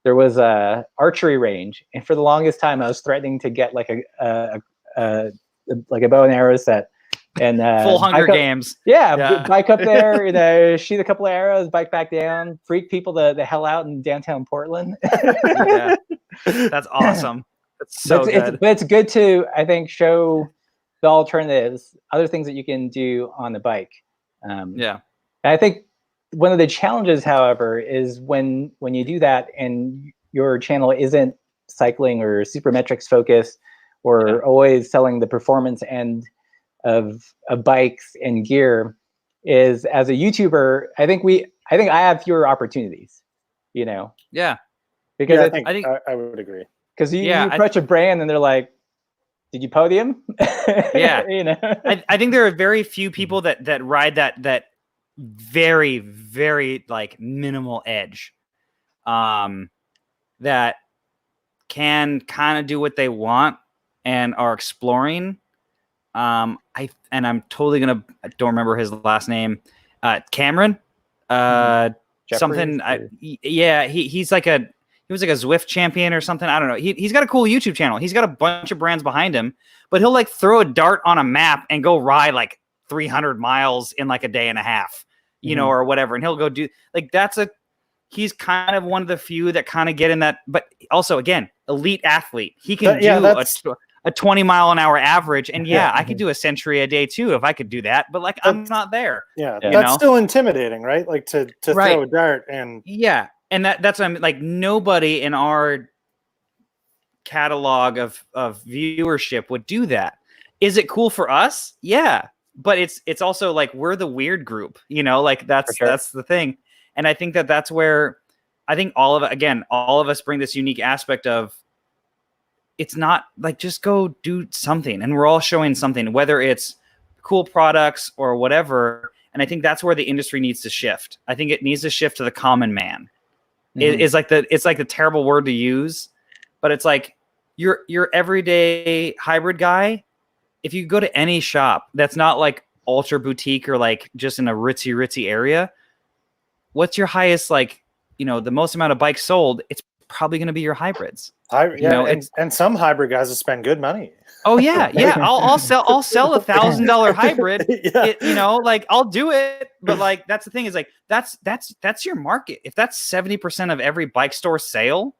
there was a archery range. And for the longest time, I was threatening to get like a bow and arrow set. And full Hunger Games. Bike up there, you know, shoot a couple of arrows, bike back down, freak people the hell out in downtown Portland. That's awesome. That's so good. But it's good to, I think, show the alternatives, other things that you can do on the bike. And I think one of the challenges, however, is when you do that and your channel isn't cycling or supermetrics focused or always selling the performance end of bikes and gear, is as a YouTuber, I think I have fewer opportunities, you know? Because I think I would agree. Because you approach a brand and they're like, did you podium? You know? I think there are very few people that ride that very, very like minimal edge, that can kind of do what they want and are exploring. I'm totally I don't remember his last name. Cameron, something. He was like a Zwift champion or something. I don't know. He's got a cool YouTube channel. He's got a bunch of brands behind him, but he'll like throw a dart on a map and go ride like 300 miles in like a day and a half, you know, or whatever. And he'll go do like, that's a he's kind of one of the few that kind of get in that, but also again, elite athlete. He can do a 20-mile-an-hour average. And I could do a century a day too, if I could do that, but like, I'm not there. Yeah. That's still intimidating, right? Like to throw a dart and. Yeah. And that's what I'm like, nobody in our catalog of viewership would do that. Is it cool for us? Yeah. But it's also like, we're the weird group, like that's the thing. And I think that's where I think all of us bring this unique aspect of, it's not like, just go do something. And we're all showing something, whether it's cool products or whatever. And I think that's where the industry needs to shift. I think it needs to shift to the common man. Mm-hmm. It's like the terrible word to use, but it's like your everyday hybrid guy. If you go to any shop that's not like ultra boutique or like just in a ritzy area, what's your highest, like, the most amount of bikes sold? It's probably going to be your hybrids. And some hybrid guys will spend good money. Oh yeah. I'll sell $1,000 hybrid. Like I'll do it. But like, that's the thing is like, that's your market. If that's 70% of every bike store sale,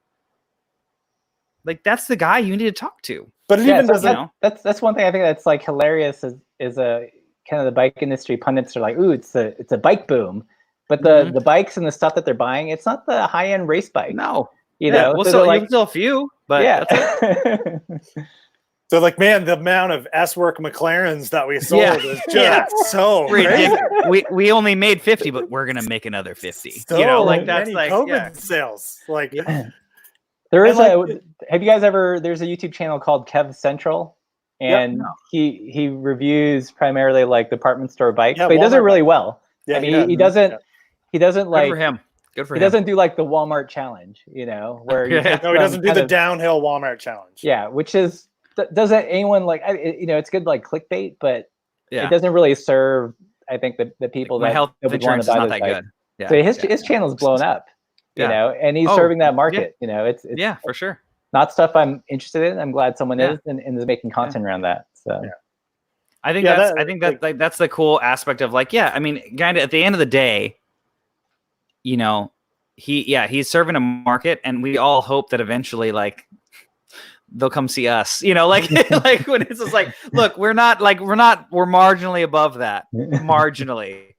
like that's the guy you need to talk to. But that's one thing I think that's like hilarious is a kind of the bike industry pundits are like, ooh, it's a bike boom. But the bikes and the stuff that they're buying, it's not the high end race bike. No. We'll still a few, but that's it. So like, man, the amount of S-Work McLarens that we sold is just so crazy. We only made 50, but we're gonna make another 50. So like that's like COVID sales. Like there is have you guys ever? There's a YouTube channel called Kev Central, and he reviews primarily like department store bikes, but he does it really well. Yeah, I mean, he doesn't. He doesn't like. Good for him. Good for him. He doesn't do like the Walmart challenge, where he doesn't do the downhill Walmart challenge. Yeah, which is doesn't anyone like? It's good like clickbait, but it doesn't really serve. I think the people like that health insurance is not that good. Yeah. So his channel's blown up, and he's serving that market. It's for sure. Not stuff I'm interested in. I'm glad someone is and is making content around that. So. Yeah. I think that's the cool aspect of like, I mean, kind of at the end of the day, he's serving a market, and we all hope that eventually like they'll come see us, like like when it's just like, look, we're marginally above that, marginally,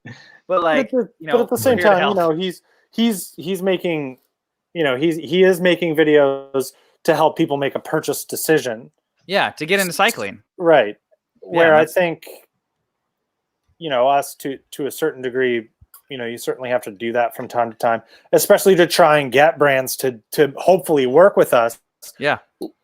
but like, but at the same time, he's making, he is making videos to help people make a purchase decision. Yeah, to get into cycling, right. Where I think, us to a certain degree, you certainly have to do that from time to time, especially to try and get brands to hopefully work with us. Yeah.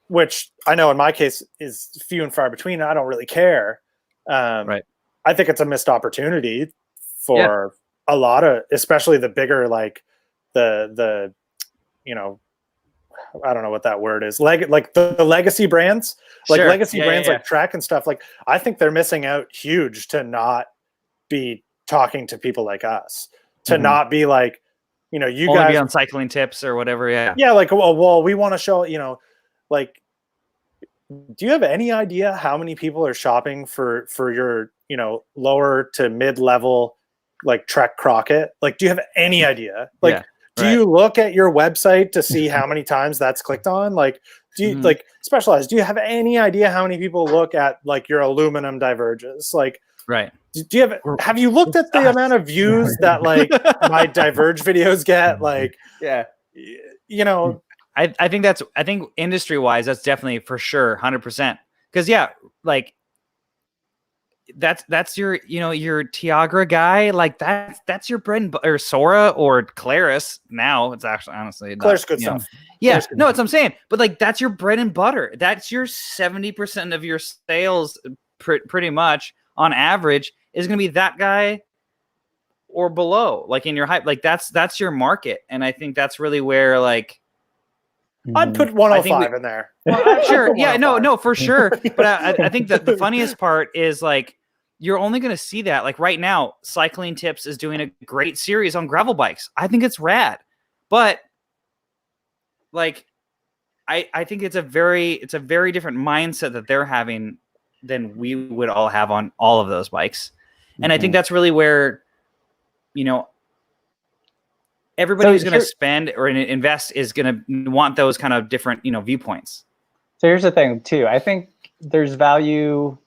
Which I know in my case is few and far between. I don't really care. Right. I think it's a missed opportunity for a lot of, especially the bigger, like the I don't know what that word is. Like the legacy brands, like legacy brands like Trek and stuff. Like I think they're missing out huge to not be talking to people like us, to not be like, you only guys be on cycling tips or whatever. Yeah. Yeah. Like, well, we want to show, like, do you have any idea how many people are shopping for your, lower to mid-level, like Trek Crockett? Like, do you have any idea? Like, do you look at your website to see how many times that's clicked on? Like, do you like Specialized? Do you have any idea how many people look at like your aluminum Diverges? Like, right. Do you have you looked at the amount of views that like my Diverge videos get? Like, I think industry wise, that's definitely for sure 100%. Because like that's your your Tiagra guy, like that's your bread and butter, or Sora or Claris. Now it's actually honestly Claris good stuff. Yeah, no, that's what I'm saying. But like that's your bread and butter. That's your 70% of your sales, pretty much on average, is going to be that guy or below. Like in your hype, like that's your market, and I think that's really where like. I'd put 105 in there. Sure. Yeah, no, for sure. But I think that the funniest part is like, you're only going to see that. Like right now, Cycling Tips is doing a great series on gravel bikes. I think it's rad. But like, I think it's a very different mindset that they're having than we would all have on all of those bikes. And I think that's really where, everybody who's going to spend or invest is going to want those kind of different, viewpoints. So here's the thing too. I think there's value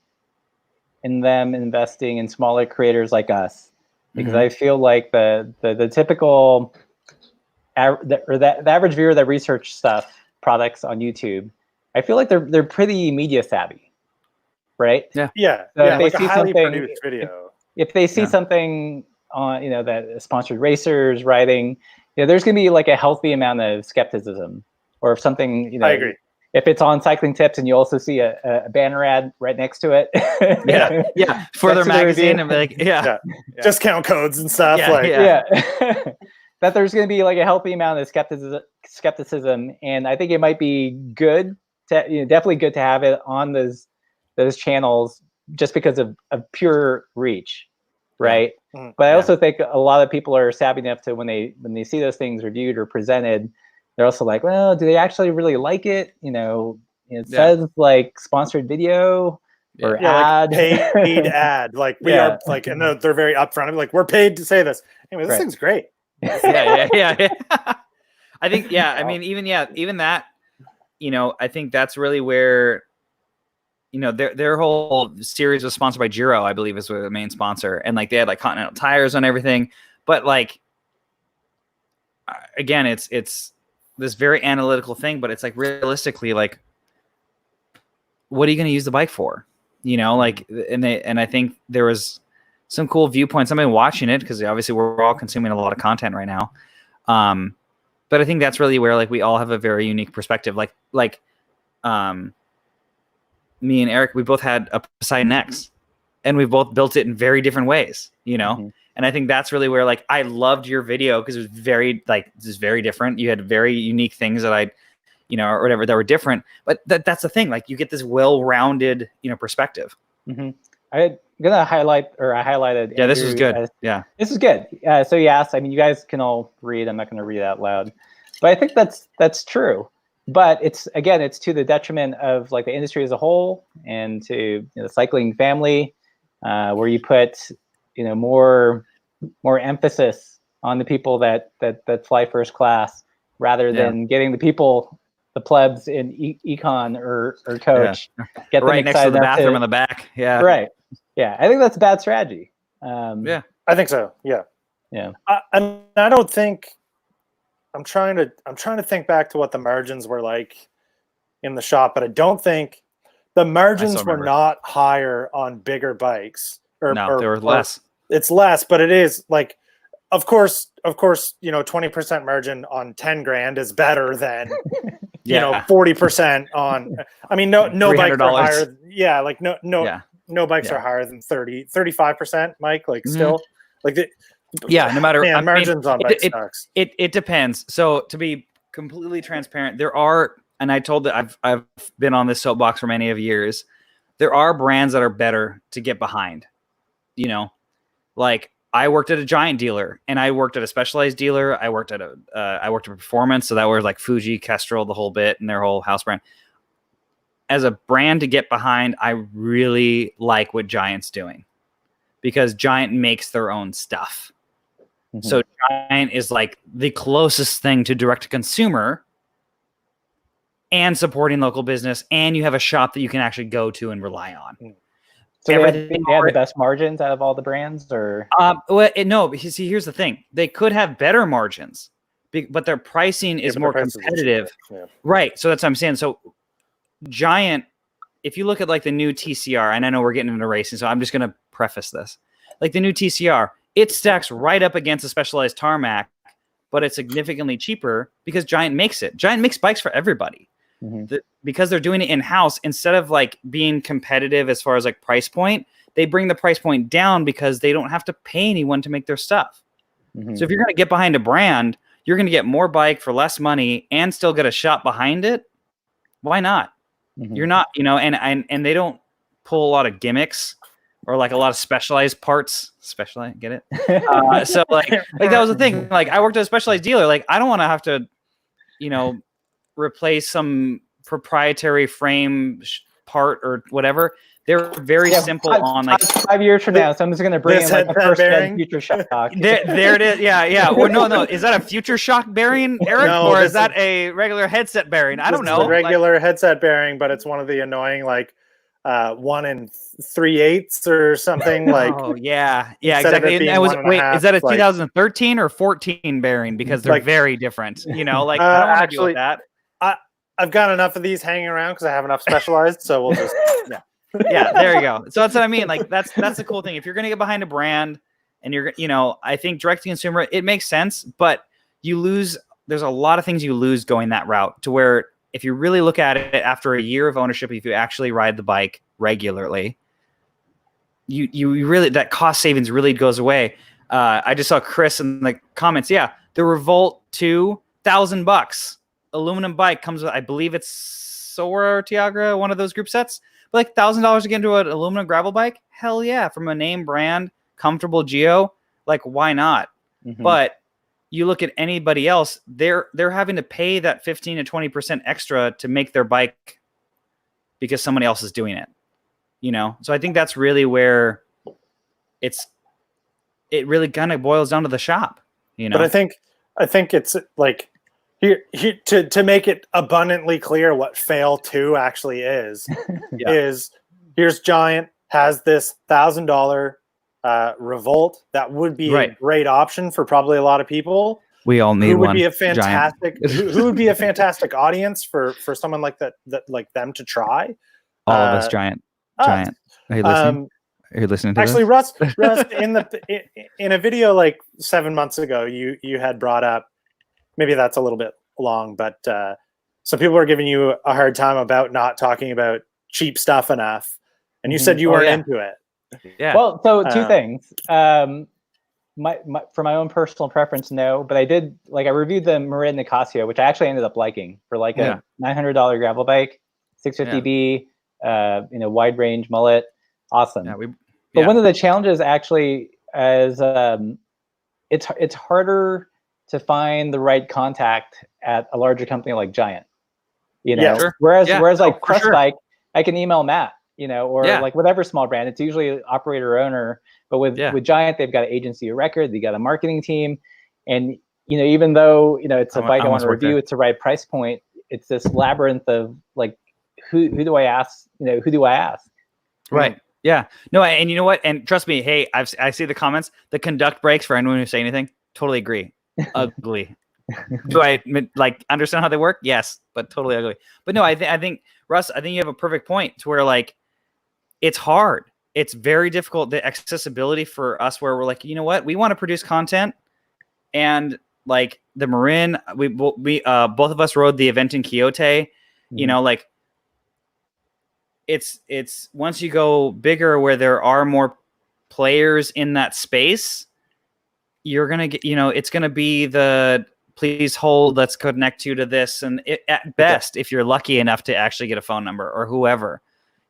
in them investing in smaller creators like us, because I feel like the typical the average viewer that research products on YouTube, I feel like they're pretty media savvy, right? Yeah. So if they like see a highly something, produced video. If they see something on, that sponsored racers riding, there's going to be like a healthy amount of skepticism. Or if something, I agree. If it's on cycling tips and you also see a banner ad right next to it. For their magazine, and be like, discount codes and stuff. That there's going to be like a healthy amount of skepticism, and I think it might be good to, definitely good to have it on those channels just because of pure reach, right? But I also think a lot of people are savvy enough to when they see those things reviewed or presented, they're also like, well, do they actually really like it? It says like sponsored video or ad, like paid ad. Like we are like, and they're very upfront. Like, we're paid to say this. Anyway, this thing's great. Yeah. I think, I mean, even that, I think that's really where, their whole series was sponsored by Giro, I believe, is the main sponsor, and like they had like Continental tires on everything. But like, again, it's this very analytical thing, but it's like realistically, like, what are you going to use the bike for? Like, and I think there was some cool viewpoints. I've been watching it because obviously we're all consuming a lot of content right now. But I think that's really where like we all have a very unique perspective. Like me and Eric, we both had a Poseidon X, and we both built it in very different ways, And I think that's really where like I loved your video because it was very different. You had very unique things that I, or whatever, that were different. But that's the thing. Like you get this well-rounded, perspective. I'm gonna highlight, or I highlighted. Yeah, this was good. This is good. So you asked. I mean, you guys can all read. I'm not going to read out loud, but I think that's true. But it's to the detriment of like the industry as a whole, and to the cycling family, where you put more emphasis on the people that fly first class rather than getting the people, the plebs in econ or coach, get them right next to the bathroom in the back. Yeah. Right. Yeah. I think that's a bad strategy. I think so. Yeah. Yeah. And I don't think, I'm trying to think back to what the margins were like in the shop, but I don't think the margins were not higher on bigger bikes. Or they were less. It's less, but it is like, of course, 20% margin on 10 grand is better than 40% on. I mean, no bikes are higher. Yeah, like no bikes are higher than 35%. Mike, like still, like no matter. Margins on bike stocks. It depends. So to be completely transparent, there are, and I told that I've been on this soapbox for many of years. There are brands that are better to get behind. Like I worked at a Giant dealer, and I worked at a Specialized dealer. I worked at Performance, so that was like Fuji, Kestrel, the whole bit, and their whole house brand. As a brand to get behind, I really like what Giant's doing, because Giant makes their own stuff. So Giant is like the closest thing to direct to consumer and supporting local business, and you have a shop that you can actually go to and rely on. So they have the best margins out of all the brands, or? No, because see, here's the thing. They could have better margins, but their pricing is more competitive. Right. So that's what I'm saying. So Giant, if you look at like the new TCR, and I know we're getting into racing, so I'm just going to preface this. Like the new TCR, it stacks right up against a Specialized Tarmac, but it's significantly cheaper because Giant makes it. Giant makes bikes for everybody. Because they're doing it in-house, instead of like being competitive as far as like price point, they bring the price point down because they don't have to pay anyone to make their stuff. So if you're going to get behind a brand, you're going to get more bike for less money and still get a shop behind it. Why not? You're not, and they don't pull a lot of gimmicks or like a lot of specialized parts. Specialized, get it? So like that was the thing. Like I worked at a Specialized dealer. Like I don't want to have to, replace some proprietary frame part or whatever. They're very simple on like 5 years from now, someone's going to bring in like a first gen Future Shock. There it is. Yeah. Or no. Is that a Future Shock bearing, Eric? No, or is that a regular headset bearing? I don't know. It's a regular headset bearing, but it's one of the annoying 1 3/8 or something like. Oh yeah, exactly. And is that a 2013 or 14 bearing? Because they're very different. I don't want to deal with that. I've got enough of these hanging around because I have enough specialized. So we'll just yeah. There you go. So that's what I mean. Like that's the cool thing. If you're gonna get behind a brand and you're I think direct to consumer, it makes sense, but you lose. There's a lot of things you lose going that route. To where if you really look at it after a year of ownership, if you actually ride the bike regularly, you really, that cost savings really goes away. I just saw Chris in the comments. Yeah, the Revolt 2, $1,000 aluminum bike comes with, I believe it's Sora Tiagra, one of those group sets. But like $1,000 to get into an aluminum gravel bike, hell yeah! From a name brand, comfortable geo, like why not? Mm-hmm. But you look at anybody else, they're having to pay that 15 to 20% extra to make their bike because somebody else is doing it. So I think that's really where it really kind of boils down to the shop. But I think it's like here to make it abundantly clear what Fail 2 actually is. Is here's Giant has this $1,000 Revolt that would be a great option for probably a lot of people. We all need who would one. Be a fantastic who would be a fantastic audience for someone like that like them to try. All of us, Giant. Are you listening? Are you listening to actually, this? Russ, in a video like 7 months ago, you had brought up, maybe that's a little bit long, but some people were giving you a hard time about not talking about cheap stuff enough, and you said you weren't into it. Yeah. Well, so two things. For my own personal preference, no, but I did I reviewed the Marin Nicasio, which I actually ended up liking for like a $900 gravel bike, 650B. Wide range mullet, awesome. But one of the challenges actually is it's harder to find the right contact at a larger company like Giant. Whereas like Crust Bike, I can email Matt, or like whatever small brand. It's usually operator owner, but with Giant, they've got an agency of record, they got a marketing team, and even though it's a bike I want to review, it's the right price point. It's this labyrinth of like. Who do I ask? Who do I ask? Right. Yeah. No, and you know what? And trust me, hey, I see the comments. The conduct brakes, for anyone who say anything, totally agree. Ugly. Do I understand how they work? Yes, but totally ugly. But no, I think Russ, I think you have a perfect point to where it's hard. It's very difficult. The accessibility for us, where we're like, you know what, we want to produce content, and like the Marin, we both of us rode the event in Quixote. Mm-hmm. It's once you go bigger where there are more players in that space, you're going to get, it's going to be the please hold, let's connect you to this. And at best, if you're lucky enough to actually get a phone number or whoever,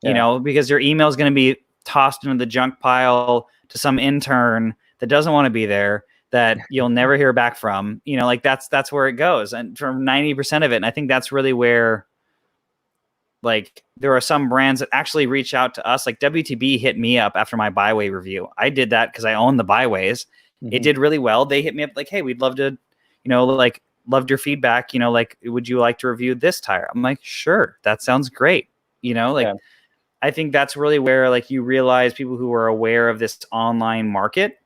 because your email is going to be tossed into the junk pile to some intern that doesn't want to be there, that you'll never hear back from, that's where it goes. And from 90% of it. And I think that's really where, there are some brands that actually reach out to us. Like WTB hit me up after my Byway review. I did that because I own the Byways. Mm-hmm. It did really well. They hit me up like, hey, we'd love to, loved your feedback. Would you like to review this tire? I'm like, sure, that sounds great. I think that's really where you realize people who are aware of this online market,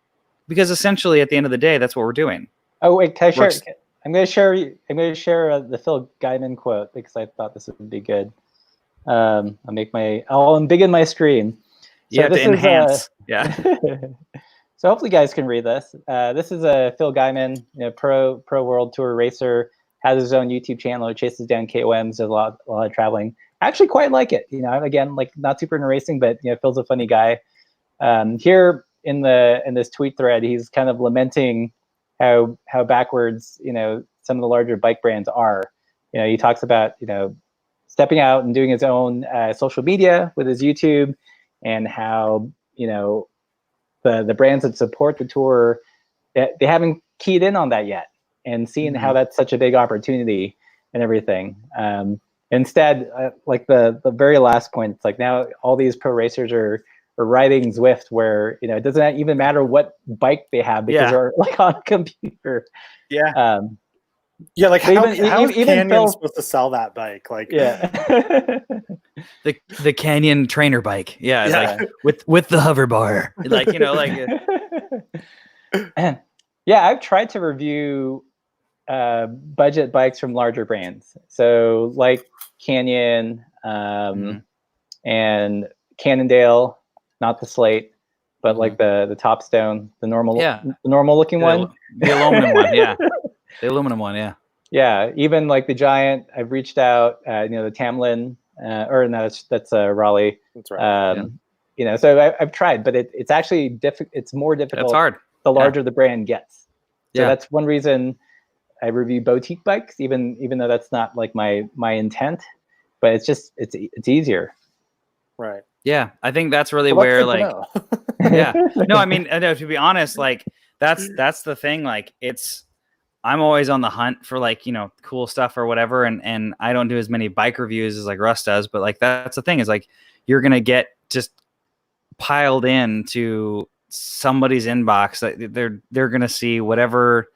because essentially at the end of the day, that's what we're doing. Oh wait, can I share? I'm going to share the Phil Guyman quote because I thought this would be good. I'll embiggen my screen. So this to enhance. So hopefully you guys can read this. This is a Phil Guyman, pro world tour racer, has his own YouTube channel, chases down KOMs, does a lot of traveling. I actually quite like it. Again, not super into racing, but Phil's a funny guy. Here in this tweet thread, he's kind of lamenting how backwards some of the larger bike brands are. He talks about stepping out and doing his own social media with his YouTube, and how the brands that support the tour, they haven't keyed in on that yet, and seeing how that's such a big opportunity and everything. Instead, like the very last point, it's like now all these pro racers are riding Zwift, where it doesn't even matter what bike they have because they're like on a computer. Yeah. Yeah, like how is even Canyon supposed to sell that bike? Like, the Canyon trainer bike. Yeah. Like with the hover bar. Like, yeah, I've tried to review budget bikes from larger brands. So like Canyon and Cannondale, not the Slate, but like the Topstone, the normal looking one. The aluminum one, yeah. The aluminum one, yeah. Yeah, even like the Giant, I've reached out, the Tamlin, or no, that's Raleigh. That's right. So I've tried, but it's actually it's more difficult. It's hard. The larger the brand gets. So Yeah. that's one reason I review boutique bikes, even though that's not like my intent, but it's easier. Right. Yeah, I think that's really where like, no, I mean, to be honest, like that's the thing. Like I'm always on the hunt for like, cool stuff or whatever. And I don't do as many bike reviews as like Russ does, but like, that's the thing is like, you're going to get just piled into somebody's inbox that they're going to see whatever.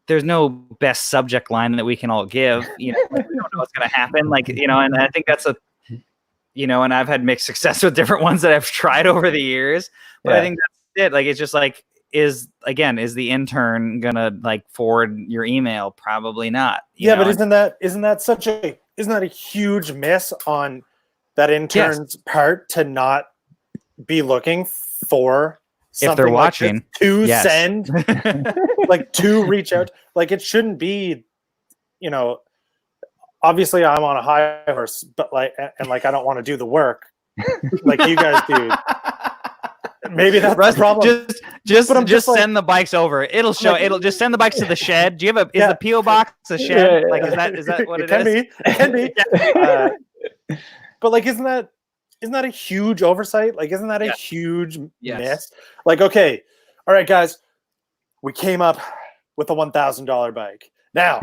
There's no best subject line that we can all give, we don't know what's going to happen. Like, and I think that's and I've had mixed success with different ones that I've tried over the years, but I think that's it. Like, it's just like, is the intern gonna like forward your email? Probably not. But isn't that a huge miss on that intern's part to not be looking for something if they're watching like to send, like to reach out? Like, it shouldn't be, obviously I'm on a high horse, but like I don't want to do the work like you guys do. Maybe that's the problem. Just send the bikes over. It'll show. It'll just send the bikes to the shed. Do you have is the PO box a shed? Like, is that what it is? It can be. But like, isn't that a huge oversight? Like, isn't that a huge miss? Like, okay, all right, guys, we came up with a $1,000 bike. Now,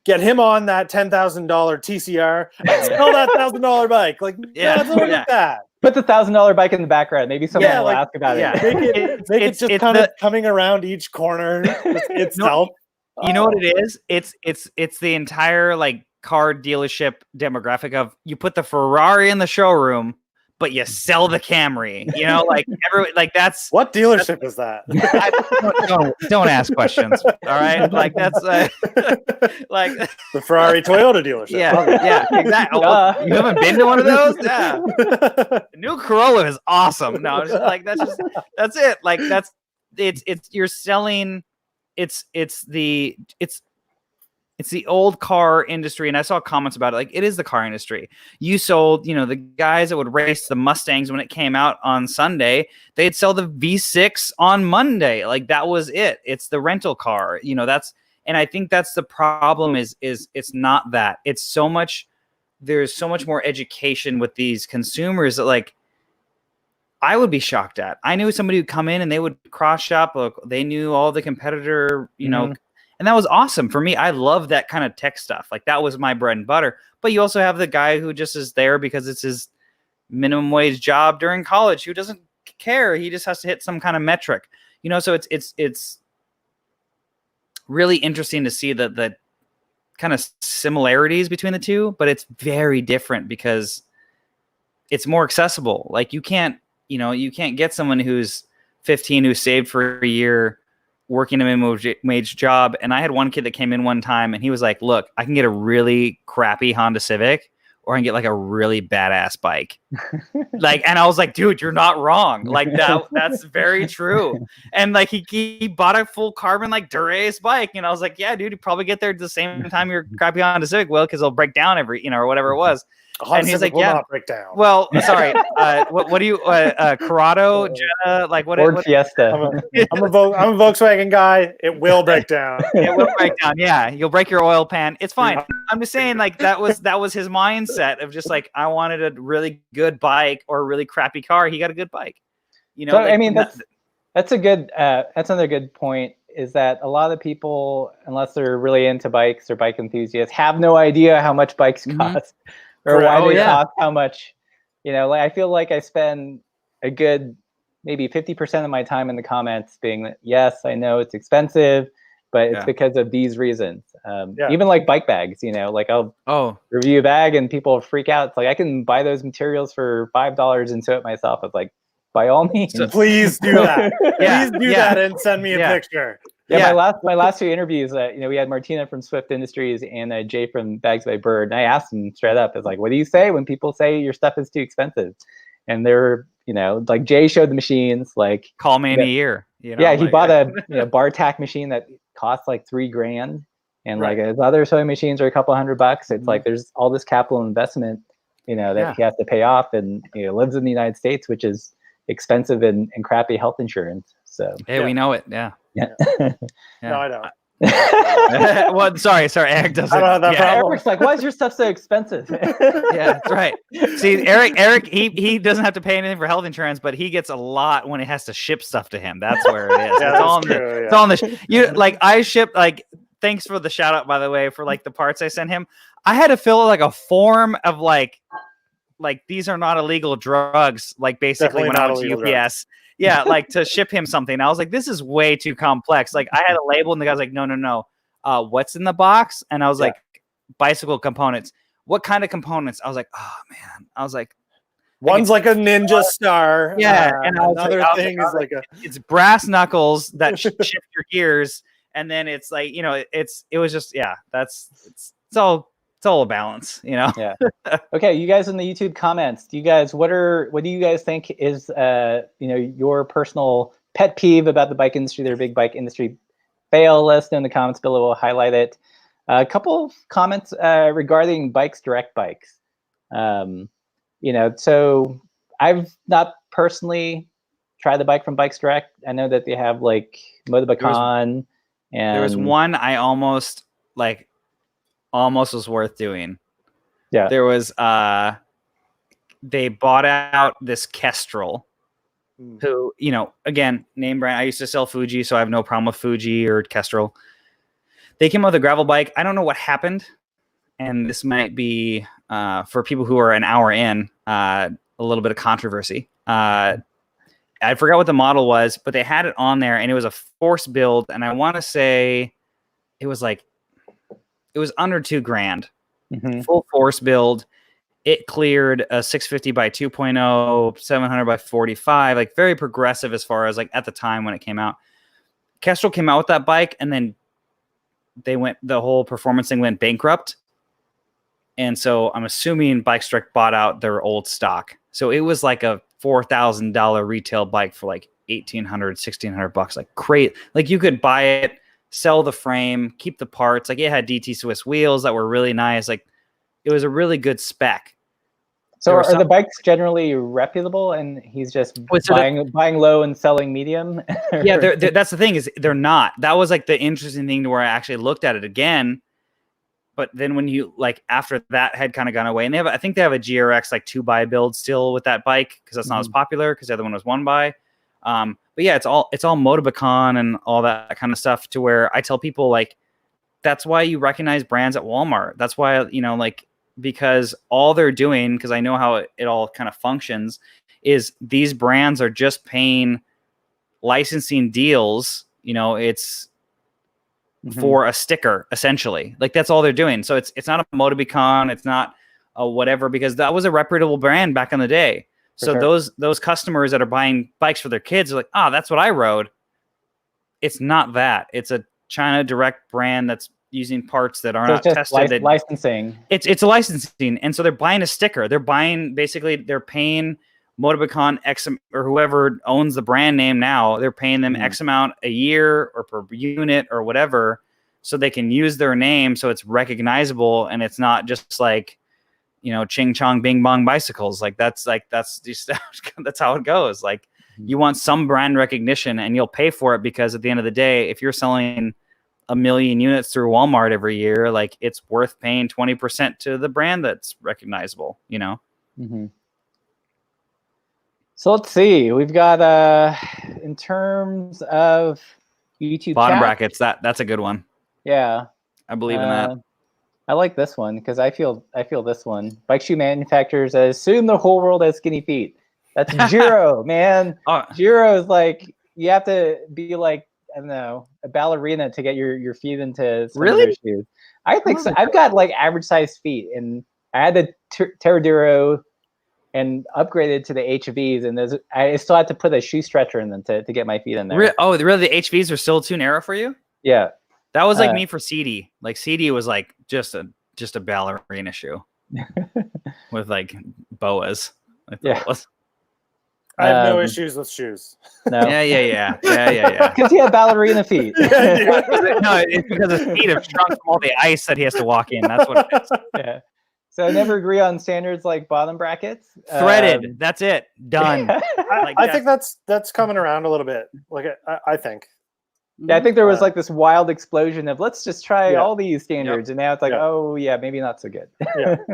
get him on that $10,000 TCR and sell that $1,000 bike. Like, look at that. Put the $1,000 bike in the background. Maybe someone will ask about it. Make it just kind of coming around each corner itself. You know what it is? It's the entire like car dealership demographic of you put the Ferrari in the showroom, but you sell the Camry. Like that's what dealership is that? Don't ask questions. All right, like that's like the Ferrari Toyota dealership. Yeah, exactly. You haven't been to one of those? Yeah. The new Corolla is awesome. No, that's it. Like it's you're selling. It's the old car industry, and I saw comments about it. Like, it is the car industry. You sold, the guys that would race the Mustangs when it came out on Sunday, they'd sell the V6 on Monday. Like, that was it. It's the rental car. And I think that's the problem is it's not that. It's so much, there's so much more education with these consumers that like, I would be shocked at. I knew somebody would come in and they would cross shop. Look, they knew all the competitor, and that was awesome for me. I love that kind of tech stuff. Like, that was my bread and butter. But you also have the guy who just is there because it's his minimum wage job during college, who doesn't care. He just has to hit some kind of metric, so it's really interesting to see the kind of similarities between the two, but it's very different because it's more accessible. Like, you can't get someone who's 15 who saved for a year working a minimum wage job. And I had one kid that came in one time and he was like, look, I can get a really crappy Honda Civic or I can get like a really badass bike. And I was like, dude, you're not wrong. Like, that's very true. And like, he bought a full carbon, like Dura-Ace bike. And I was like, yeah, dude, you probably get there at the same time your crappy Honda Civic will, cause it'll break down or whatever it was. And he's like, yeah, not break down. Well, sorry. What do you, Corrado, Jenna, like what? Ford Fiesta. I'm a Volkswagen guy. It will break down. It will break down. Yeah. You'll break your oil pan. It's fine. I'm just saying like that was his mindset of just like, I wanted a really good bike or a really crappy car. He got a good bike, So, like, I mean, that's another good point is that a lot of people, unless they're really into bikes or bike enthusiasts, have no idea how much bikes cost or why they cost how much. You know, like I feel like I spend a good maybe 50% of my time in the comments being, yes, I know it's expensive, but it's because of these reasons. Even like bike bags, you know, like I'll review a bag and people freak out. It's like, I can buy those materials for $5 and sew it myself. It's like, by all means. Please do that. Please do that and send me a picture. Yeah, my last two interviews, you know, we had Martina from Swift Industries and Jay from Bags by Bird. And I asked them straight up, it's like, what do you say when people say your stuff is too expensive? And they're, you know, like Jay showed the machines, like call me in a year. You know, yeah, he bought a bar tack machine that costs like $3,000, and like his other sewing machines are a couple $100. It's like there's all this capital investment, you know, that he has to pay off, and you know, lives in the United States, which is expensive and crappy health insurance. So hey, we know it. Yeah. No, I don't. Well, sorry, Eric doesn't. I don't have that problem. Eric's like, why is your stuff so expensive? Yeah, that's right. See, Eric, he doesn't have to pay anything for health insurance, but he gets a lot when he has to ship stuff to him. That's where it is. It's all in the you like I ship like. Thanks for the shout out, by the way, for like the parts I sent him. I had to fill like a form of like these are not illegal drugs. Like basically Definitely when I went to UPS. Drugs. Yeah, like to ship him something. I was like, this is way too complex. Like I had a label and the guy's like, no. What's in the box? And I was like, bicycle components. What kind of components? I was like, oh man. I was like, one's like a ninja star. Yeah. And another thing is like it's brass knuckles that shift your gears. And then it's like, you know, it was just, it's all a balance, you know? Yeah. Okay. You guys in the YouTube comments, what do you guys think is, you know, your personal pet peeve about the bike industry, their big bike industry fail? Let us know in the comments below. We'll highlight it. A couple of comments regarding Bikes Direct bikes. You know, so I've not personally tried the bike from Bikes Direct. I know that they have like Motobacon. And there was one I almost was worth doing. Yeah. There was they bought out this Kestrel who, you know, again, name brand. I used to sell Fuji, so I have no problem with Fuji or Kestrel. They came out with a gravel bike. I don't know what happened. And this might be for people who are an hour in, a little bit of controversy. I forgot what the model was, but they had it on there and it was a force build. And I want to say it was under $2,000, full force build. It cleared a 650 by 2.0, 700 by 45, like very progressive as far as like at the time when it came out. Kestrel came out with that bike and then the whole performance thing went bankrupt. And so I'm assuming Bikes Direct bought out their old stock. So it was like a $4,000 retail bike for like $1,800, $1,600, like great. Like you could buy it, sell the frame, keep the parts. Like it had DT Swiss wheels that were really nice. Like it was a really good spec. So are the bikes generally reputable and he's just buying low and selling medium? Yeah, that's the thing is they're not. That was like the interesting thing to where I actually looked at it again. But then when you like after that had kind of gone away, and I think they have a GRX like 2x build still with that bike because that's not as popular because the other one was 1x. But yeah, it's all Motobacon and all that kind of stuff to where I tell people like that's why you recognize brands at Walmart. That's why, you know, like because all they're doing, because I know how it all kind of functions, is these brands are just paying licensing deals. You know, it's for a sticker essentially. Like that's all they're doing. So it's not a Motobacon, it's not a whatever, because that was a reputable brand back in the day. So those customers that are buying bikes for their kids are like, that's what I rode. It's not that. It's a China Direct brand that's using parts that are not tested. Licensing. It's a licensing, and so they're buying a sticker. They're paying Motobacon X or whoever owns the brand name now. They're paying them X amount a year or per unit or whatever, so they can use their name so it's recognizable and it's not just like, you know, ching chong bing bong bicycles. That's just that's how it goes. Like you want some brand recognition and you'll pay for it, because at the end of the day, if you're selling 1 million units through Walmart every year, like it's worth paying 20% to the brand that's recognizable, you know? So let's see, we've got, in terms of YouTube Bottom chat. brackets. That's a good one. Yeah. I believe in that. I like this one because I feel this one. Bike shoe manufacturers assume the whole world has skinny feet. That's Giro, man. Giro is like, you have to be like, I don't know, a ballerina to get your feet into some of those shoes. I think so. I've got like average sized feet, and I had the Terraduro and upgraded to the HVs, and I still had to put a shoe stretcher in them to get my feet in there. Really? The HVs are still too narrow for you? Yeah. That was like me for CD. Like CD was like just a ballerina shoe with like boas. I have no issues with shoes. No. Yeah. Because he had ballerina feet. No, it's because his feet have shrunk from all the ice that he has to walk in. That's what it is. Yeah. So I never agree on standards like bottom brackets. Threaded. That's it. Done. I think that's coming around a little bit. Like I think. Yeah, I think there was like this wild explosion of let's just try all these standards, and now it's like, oh yeah, maybe not so good.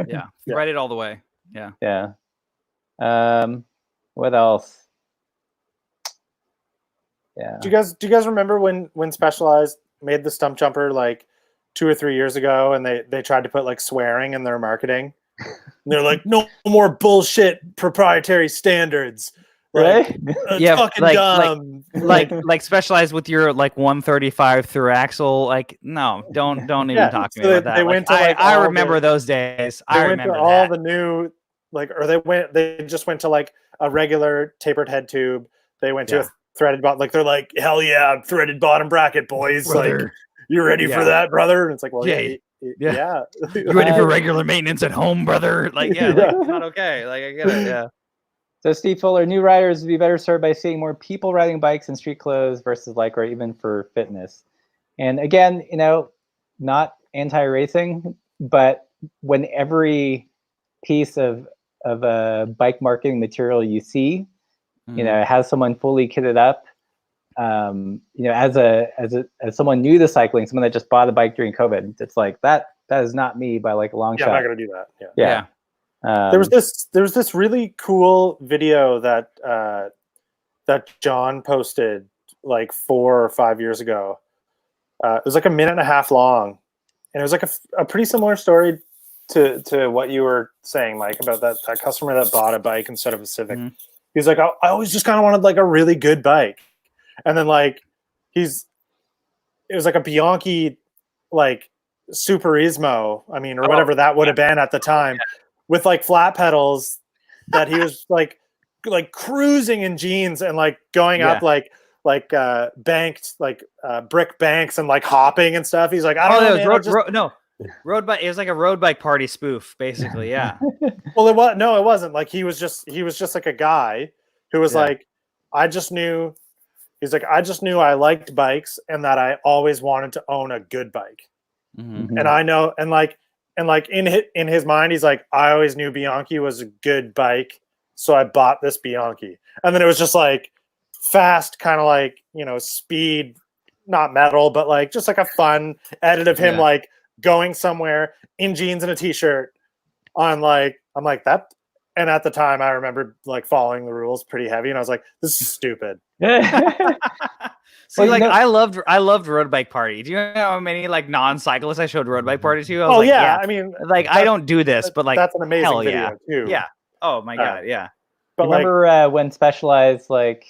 Yeah. Threaded all the way. Yeah. Yeah. What else? Yeah. Do you guys remember when Specialized made the stump jumper like 2 or 3 years ago, and they tried to put like swearing in their marketing? And they're like, no more bullshit proprietary standards. Right? Yeah, fucking dumb. Like Specialized with your like 135 through axle. Like, no, don't even talk to me about that. They went to like I remember those days. I remember all the new they just went to like a regular tapered head tube. They went to a threaded bottom. Like they're like, hell yeah, threaded bottom bracket, boys. Brother. Like, you ready for that, brother? And it's like, well, yeah. You ready for regular maintenance at home, brother? Like, like, it's not okay. Like, I get it. Yeah. So Steve Fuller, new riders would be better served by seeing more people riding bikes in street clothes versus like, or even for fitness. And again, not anti-racing, but when every piece of a bike marketing material you see, has someone fully kitted up, as someone new to cycling, someone that just bought a bike during COVID, it's like that is not me by like a long shot. I'm not gonna do that. Yeah. There was this really cool video that John posted like 4 or 5 years ago. It was like a minute and a half long, and it was like a pretty similar story to what you were saying, Mike, about that customer that bought a bike instead of a Civic. Mm-hmm. He's like, I always just kind of wanted like a really good bike, and then like it was like a Bianchi like Superismo, or whatever that would have been at the time. With like flat pedals that he was like cruising in jeans and like going up like banked like brick banks and like hopping and stuff. He's like, I don't know. Road bike. It was like a road bike party spoof, basically. Yeah. Well, it wasn't. Like he was just like a guy who was like, I just knew I liked bikes and that I always wanted to own a good bike. Mm-hmm. And I know, and in his mind, he's like, I always knew Bianchi was a good bike, so I bought this Bianchi. And then it was just like fast, kind of like, speed, not metal, but like just like a fun edit of him like going somewhere in jeans and a t-shirt on like, I'm like that. And at the time I remember like following the rules pretty heavy, and I was like, this is stupid. See, I loved Road Bike Party. Do you know how many like non-cyclists I showed Road Bike Party to? I don't do this, but like that's an amazing video too. Yeah. Oh my god. Yeah. But remember when Specialized, like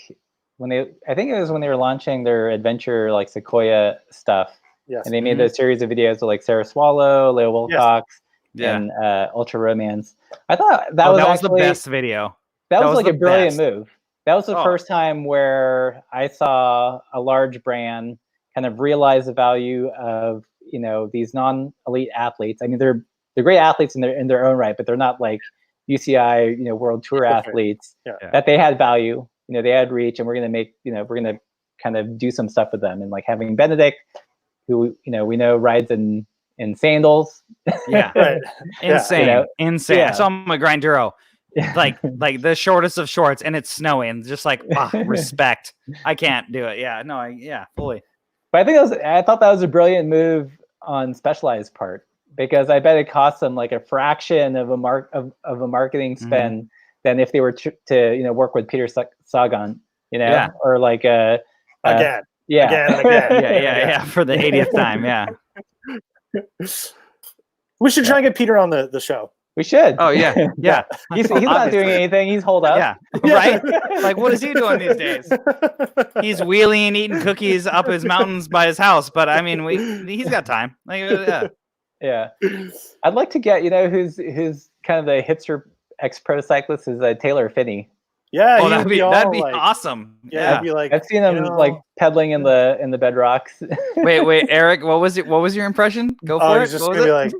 I think it was when they were launching their adventure like Sequoia stuff. Yes. And they made those series of videos with like Sarah Swallow, Leo Wilcox, and Ultra Romance. I thought that was the best video. That was like a brilliant move. That was the first time where I saw a large brand kind of realize the value of, these non-elite athletes. I mean, they're great athletes in their own right, but they're not like UCI, World Tour athletes. That they had value. They had reach, and we're gonna kind of do some stuff with them. And like having Benedict, who we know rides in sandals. Yeah, right. Insane, insane. Yeah. I saw him at Grinduro. like the shortest of shorts, and it's snowing. Just like respect. I can't do it. Yeah, no, fully. But I thought that was a brilliant move on Specialized part, because I bet it cost them like a fraction of a marketing spend than if they were to work with Peter Sagan, or like again. Yeah. again and again. Yeah. For the 80th time. Yeah. We should try and get Peter on the show. We should. Oh yeah. He's not doing anything. He's holed up. Yeah. Right. Like, what is he doing these days? He's wheeling and eating cookies up his mountains by his house. But I mean, he's got time. Like, Yeah. I'd like to get, who's kind of the hipster ex-pro cyclist is Taylor Finney. Yeah. Oh, that'd be awesome. Yeah. He'd be like, I've seen him like pedaling in the bedrocks. Wait, Eric, what was your impression? Go for it. He's just gonna be like,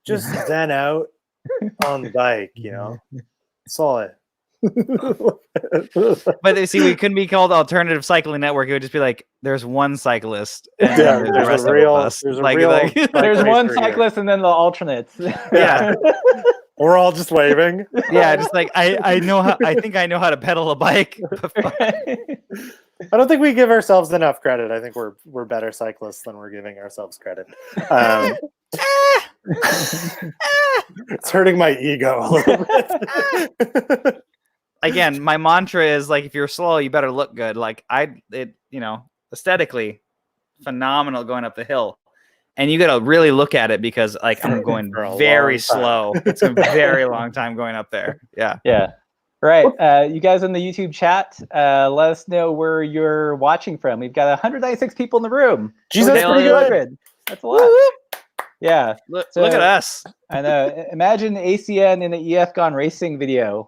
just zen out on the bike, solid. But see, we couldn't be called Alternative Cycling Network. It would just be like, there's one cyclist. And there's one cyclist and then the alternates. Yeah. We're all just waving. Yeah, just like I think I know how to pedal a bike. I don't think we give ourselves enough credit. I think we're better cyclists than we're giving ourselves credit. It's hurting my ego a little bit. Again, my mantra is like, if you're slow, you better look good. Like aesthetically phenomenal going up the hill. And you got to really look at it because like I'm going very slow. It's a very long time going up there. Yeah. Yeah. Right. You guys in the YouTube chat, let us know where you're watching from. We've got 196 people in the room. Jesus, that's pretty good. That's a lot. Yeah. Look at us. I know. Imagine ACN in the EF Gone Racing video.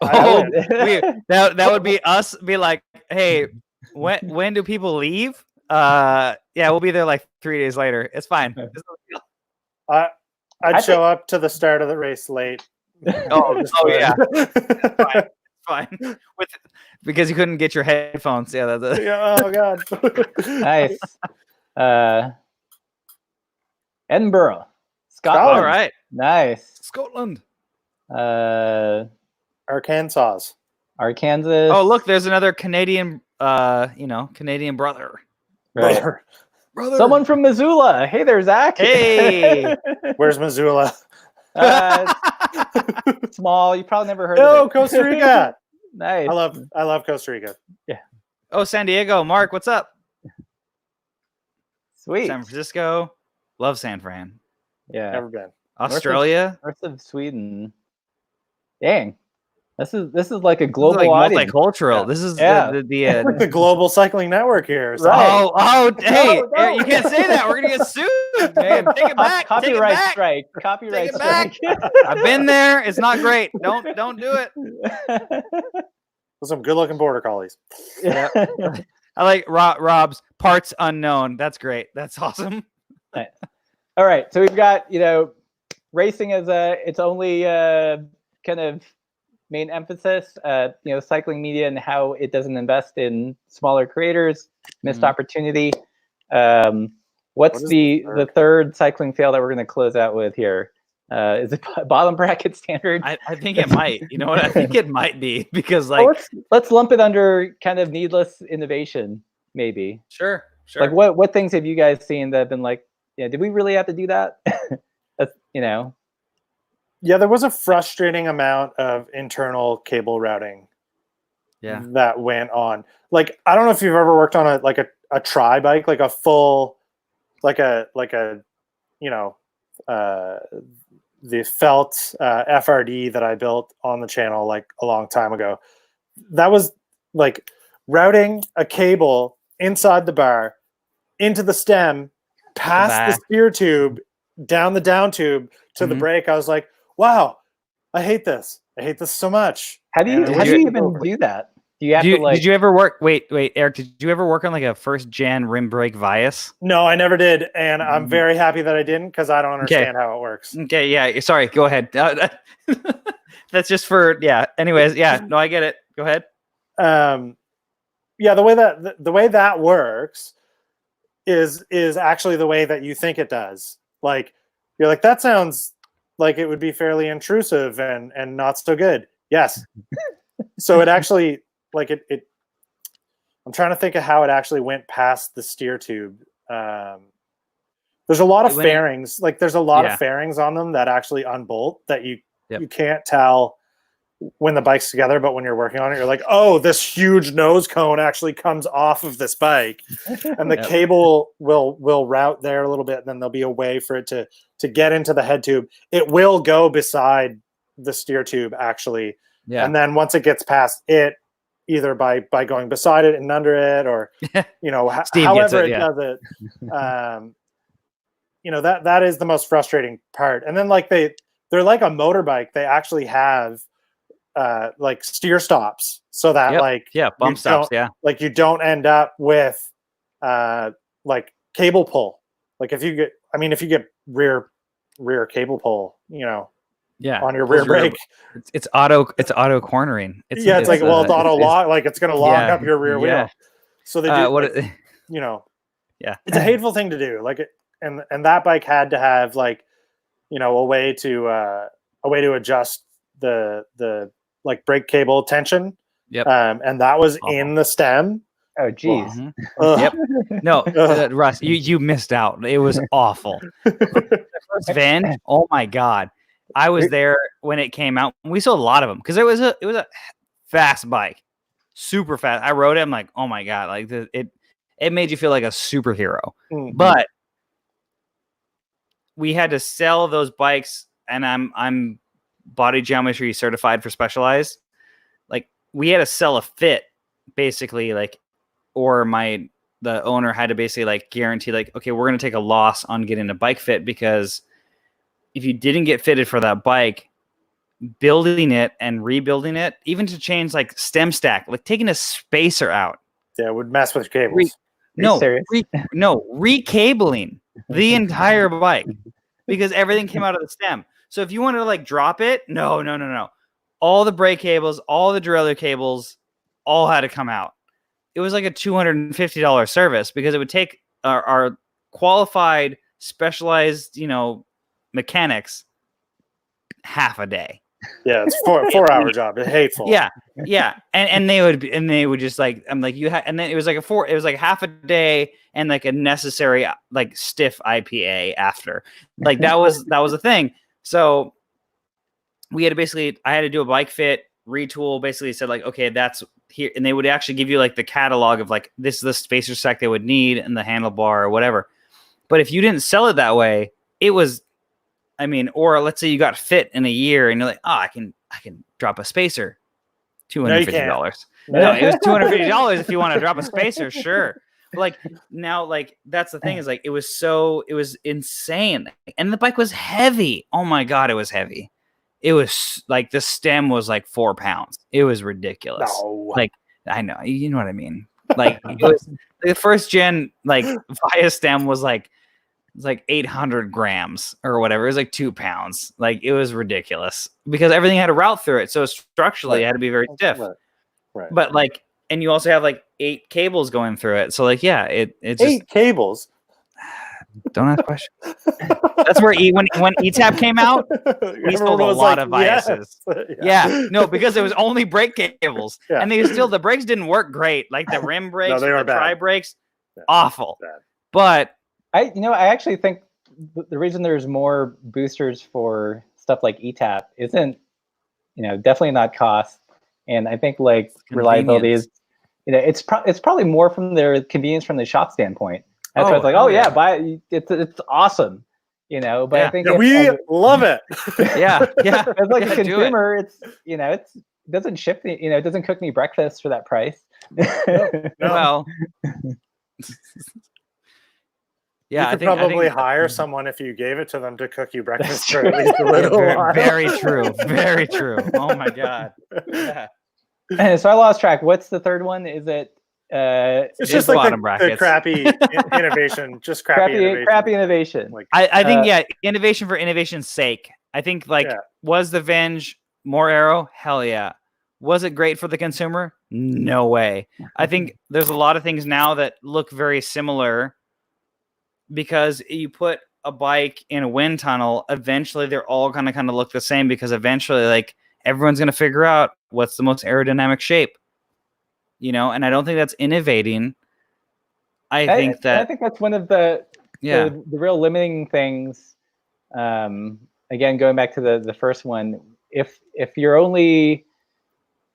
That would be us. Be like, hey, when do people leave? Yeah, we'll be there like 3 days later. It's fine. I'd show up to the start of the race late. Oh yeah. Fine. Because you couldn't get your headphones. Yeah, that's oh god. Nice. Edinburgh, Scotland. All right. Nice. Scotland. Arkansas. Oh, look, there's another Canadian Canadian brother. Right. Brother. Someone from Missoula. Hey there, Zach. Hey. Where's Missoula? Small. You probably never heard of it. Costa Rica. Nice. I love Costa Rica. Yeah. Oh, San Diego. Mark, what's up? Sweet. San Francisco. Love San Fran. Yeah. Never been. Australia. North of Sweden. Dang. This is like a global audience. Multicultural. Yeah. This is the global cycling network here. So. Right. Hey, no. You can't say that. We're gonna get sued. Man, take it back. Copyright strike. Copyright strike. I've been there. It's not great. Don't do it. Some good-looking border collies. Yeah. I like Rob's parts unknown. That's great. That's awesome. Right. All right. So we've got racing as its only kind of main emphasis, cycling media and how it doesn't invest in smaller creators, missed opportunity. What's the third cycling fail that we're going to close out with here? Is it bottom bracket standard? I think it might. You know what? I think it might be because let's lump it under kind of needless innovation, maybe. Sure. Like what things have you guys seen that have been like, did we really have to do that? That's Yeah, there was a frustrating amount of internal cable routing that went on. Like, I don't know if you've ever worked on a tri bike, like a full, the felt FRD that I built on the channel like a long time ago. That was like routing a cable inside the bar into the stem, past the steer tube, down the down tube to the brake. I was like, wow, I hate this. I hate this so much. How do you even do that? Do you have to like? Did you ever work? Wait, Eric. Did you ever work on like a first gen rim brake Vias? No, I never did, and I'm very happy that I didn't because I don't understand how it works. Okay, yeah. Sorry. Go ahead. That's just for Anyways, no, I get it. Go ahead. The way that works is actually the way that you think it does. Like you're like, that sounds like it would be fairly intrusive and not so good. Yes. So it actually I'm trying to think of how it actually went past the steer tube. There's a lot of fairings. Like there's a lot of fairings on them that actually unbolt that you can't tell when the bike's together, but when you're working on it, you're like, oh, this huge nose cone actually comes off of this bike, and the cable will route there a little bit, and then there'll be a way for it to get into the head tube. It will go beside the steer tube actually, and then once it gets past it, either by going beside it and under it, or however it does it, that is the most frustrating part. And then like they're like a motorbike. They actually have like steer stops, so that bump stops, like you don't end up with like cable pull. Like if you get rear cable pull, on your rear brake, it's auto cornering. It's like it's auto lock, like it's gonna lock up your rear wheel. So they do it's a hateful thing to do. Like and that bike had to have like a way to adjust the like brake cable tension. And that was in the stem. Oh geez. No, Russ, you missed out. It was awful. The first Venge, oh my god. I was there when it came out. We sold a lot of them because it was a fast bike, super fast. I rode it. I'm like, oh my god, like it made you feel like a superhero. But we had to sell those bikes, and I'm body geometry certified for Specialized. Like we had to sell a fit, basically, like, or the owner had to basically like guarantee, like, okay, we're gonna take a loss on getting a bike fit, because if you didn't get fitted for that bike, building it and rebuilding it, even to change like stem stack, like taking a spacer out, it would mess with cables. Recabling the entire bike because everything came out of the stem. So if you wanted to like drop it, no. All the brake cables, all the derailleur cables, all had to come out. It was like a $250 service because it would take our qualified, specialized, mechanics half a day. Yeah, it's 4-hour job. It's hateful. Yeah. And they would just like, I'm like, and then it was like half a day and like a necessary like stiff IPA after. Like that was a thing. So we had to I had to do a bike fit, retool, basically said like, okay, that's here. And they would actually give you like the catalog of like, this is the spacer stack they would need and the handlebar or whatever. But if you didn't sell it that way, it was, or let's say you got fit in a year and you're like, oh, I can drop a spacer, $250. No, it was $250 if you want to drop a spacer, sure. But like now, like that's the thing is like it was insane, and the bike was heavy. Oh my god, it was heavy. It was like the stem was like 4 pounds. It was ridiculous. No. Like I know, you know what I mean. Like it was the first gen like Via stem was like. It's like 800 grams or whatever. It was like 2 pounds. Like it was ridiculous because everything had a route through it. So structurally it had to be very stiff. Right. But like, and you also have like 8 cables going through it. So like, yeah, it's 8 cables. Don't ask questions. That's where when ETAP came out, we sold a lot of Viases. Yeah. No, because it was only brake cables, and the brakes didn't work great. Like the rim brakes, the tri brakes, awful. Bad. But I actually think the reason there's more boosters for stuff like ETAP isn't, definitely not cost, and I think like reliability is, it's probably more from their convenience from the shop standpoint. That's why it's like, buy it, it's awesome, But I think we love it. As like a consumer, it's it doesn't ship me, it doesn't cook me breakfast for that price. No. Well. Yeah, you could probably hire someone if you gave it to them to cook you breakfast for at least a little while. Very true. Very true. Oh my god. Yeah. So I lost track. What's the third one? Is it? It's just like the crappy innovation. Just crappy innovation. Like I think innovation for innovation's sake. I think was the Venge more aero? Hell yeah. Was it great for the consumer? No way. I think there's a lot of things now that look very similar. Because you put a bike in a wind tunnel, eventually they're all going to kind of look the same because eventually like everyone's going to figure out what's the most aerodynamic shape, and I don't think that's innovating. I think that's one of the real limiting things. Again, going back to the first one, if you're only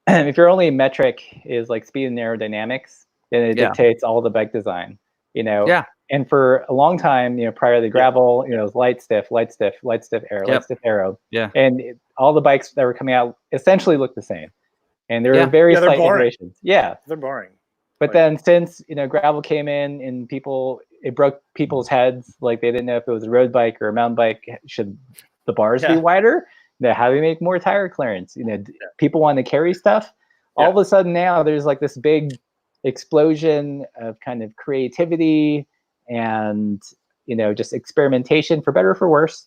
if your only metric is like speed and aerodynamics, then it dictates all the bike design, Yeah. And for a long time, prior to the gravel, it was light stiff, aero, light stiff aero. Yeah. And all the bikes that were coming out essentially looked the same. And there were very slight iterations. Yeah. They're boring. But then since, gravel came in and it broke people's heads. Like they didn't know if it was a road bike or a mountain bike. Should the bars be wider? How do we make more tire clearance? People want to carry stuff. All of a sudden now there's like this big explosion of kind of creativity and, just experimentation, for better or for worse.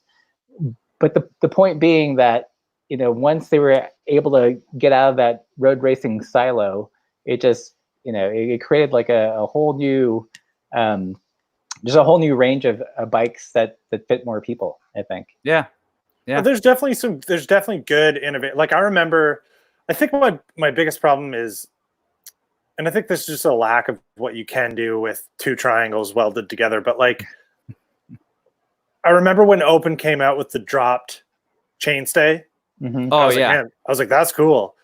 But the point being that, once they were able to get out of that road racing silo, it just, it created like a whole new, just a whole new range of bikes that fit more people, I think. Yeah. Yeah. Well, there's definitely good innovation. Like I remember, I think my biggest problem is, and I think this is just a lack of what you can do with two triangles welded together. But like, I remember when Open came out with the dropped chainstay. Mm-hmm. Oh, I was like, that's cool.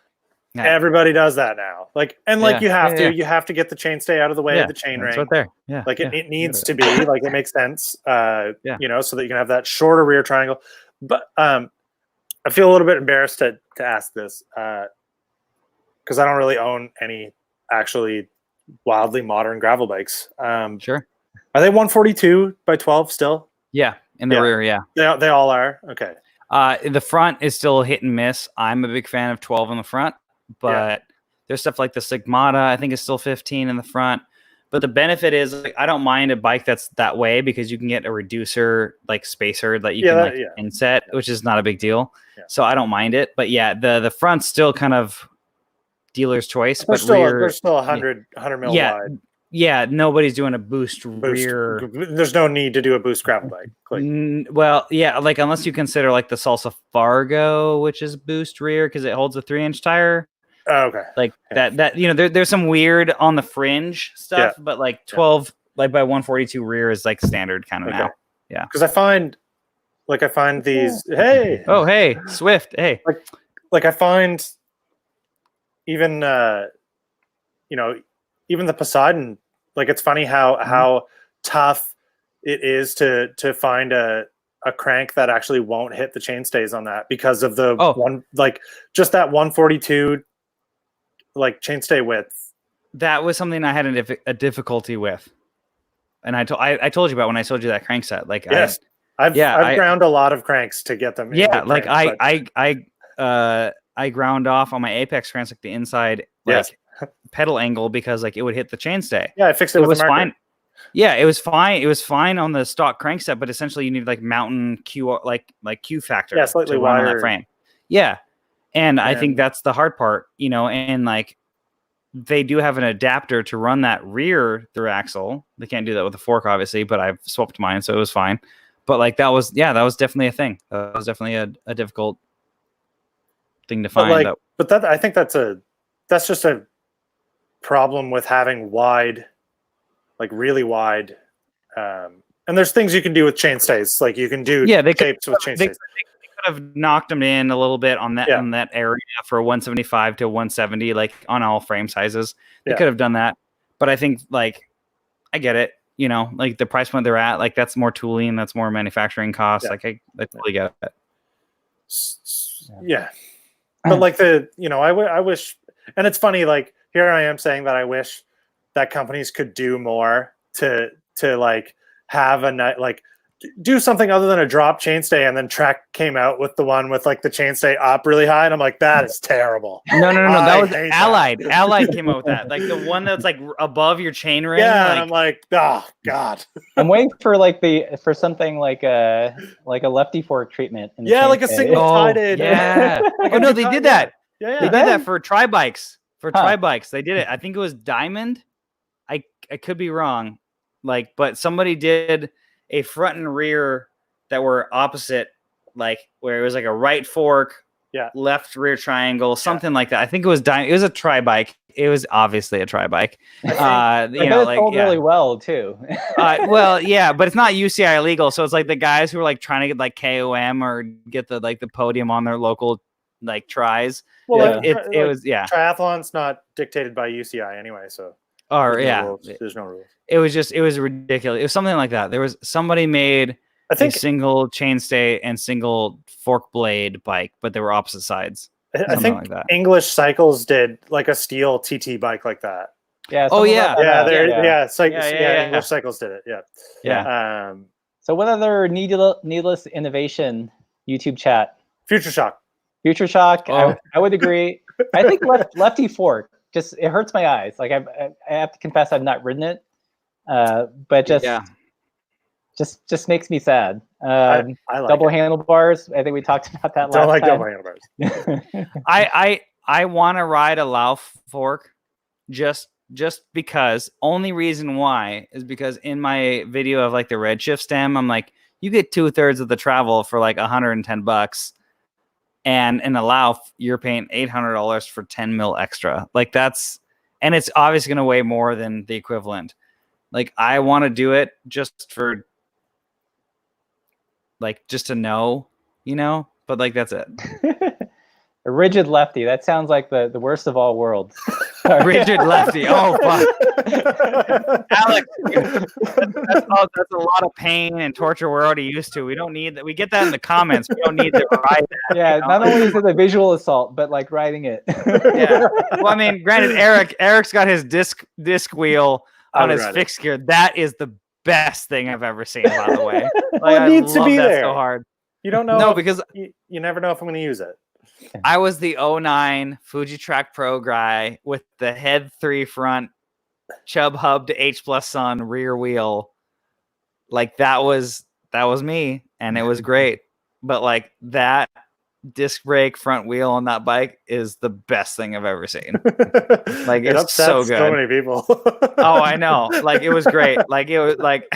Yeah. Everybody does that now. Like, and like you have to get the chainstay out of the way of the chain ring. Right there. Yeah. Like it needs to be like, it makes sense. So that you can have that shorter rear triangle. But I feel a little bit embarrassed to ask this because I don't really own any actually wildly modern gravel bikes. Sure. Are they 142 by 12 still? Yeah, in the rear, yeah. They all are? Okay. The front is still hit and miss. I'm a big fan of 12 in the front, but there's stuff like the Sigmata, I think is still 15 in the front. But the benefit is, like, I don't mind a bike that's that way because you can get a reducer, like spacer that you can inset, which is not a big deal. Yeah. So I don't mind it. But yeah, the front's still kind of dealer's choice. They're still 100 mil wide. Yeah, nobody's doing a boost rear. There's no need to do a boost gravel bike. Well, yeah, like unless you consider like the Salsa Fargo, which is boost rear because it holds a 3-inch tire. Oh, okay. Like that there's some weird on the fringe stuff, but like 12 like by 142 rear is like standard kind of now. Yeah. Because I find these hey, Swift, hey. Like I find even even the Poseidon, like it's funny how tough it is to find a crank that actually won't hit the chainstays on that because of the one, like just that 142 like chainstay width. That was something I had a difficulty with, and I told you about when I sold you that crank set. Like I've ground a lot of cranks to get them. Yeah, like I ground off on my Apex cranks like the inside pedal angle because like it would hit the chainstay. Yeah, I fixed it. It was fine. Yeah, it was fine. It was fine on the stock crankset, but essentially you need like mountain Q like Q factor. Yeah, slightly wider on that frame. Yeah. And I think that's the hard part, and like they do have an adapter to run that rear through axle. They can't do that with a fork, obviously, but I've swapped mine, so it was fine. But like that was definitely a thing. That was definitely a difficult thing to find. I think that's just a problem with having wide, like really wide. And there's things you can do with chainstays, like you can do shapes with chainstays. They could have knocked them in a little bit on that area for 175 to 170, like on all frame sizes. They could have done that, but I think like I get it. Like the price point they're at, like that's more tooling, that's more manufacturing costs. Like I totally get it. Yeah, but like I wish, and it's funny. Like here I am saying that I wish that companies could do more to like have do something other than a drop chainstay, and then Trek came out with the one with like the chainstay up really high, and I'm like, that is terrible. No, that was Allied. That. Allied came out with that, like the one that's like above your chain ring. Yeah, and I'm like, oh god. I'm waiting for for something like a lefty fork treatment. Like a single sided. Yeah. No, they did that. Yeah, they did that for tri-bikes. Tri-bikes, they did it. I think it was Diamond. I could be wrong, but somebody did a front and rear that were opposite, like where it was like a right fork, left rear triangle, something like that. I think it was It was a tri-bike. It was obviously a tri-bike. It sold really well too. Well, yeah, but it's not UCI illegal, so it's like the guys who are like trying to get like KOM or get the podium on their local like tries. Well, it was triathlon's not dictated by UCI anyway, so there's no rules. It was ridiculous. It was something like that. There was somebody made a single chainstay and single fork blade bike, but they were opposite sides. I think like that. English Cycles did like a steel TT bike like that. Yeah. English Cycles did it. Yeah. So what other needless innovation YouTube chat? Future Shock. Oh. I would agree. I think lefty fork it hurts my eyes. Like I have to confess I've not ridden it, but just makes me sad. I like double handlebars. I think we talked about that last time. Double handlebars. I want to ride a Lauf fork just because. Only reason why is because in my video of like the Redshift stem, I'm like, you get 2/3 of the travel for like $110, and in a Lauf you're paying $800 for 10 mil extra. Like and it's obviously going to weigh more than the equivalent. Like I want to do it just for like just to know, but like that's it. A rigid lefty. That sounds like the worst of all worlds. Rigid lefty. Oh, fuck. Alex, that's a lot of pain and torture we're already used to. We don't need that. We get that in the comments. We don't need to ride that. Yeah, not only is it a visual assault, but like riding it. Yeah. Well, I mean, granted, Eric's got his disc wheel on his fixed gear. That is the best thing I've ever seen, by the way. Like, it needs to be there. So hard. You don't know. No, because you never know if I'm going to use it. I was the 09 Fuji Track Pro guy with the head 3 front Chubb hub to H+ Sun rear wheel. Like that was me, and it was great. But like that disc brake front wheel on that bike is the best thing I've ever seen. Like it's so good. So many people. Oh, I know. Like it was great. Like it was like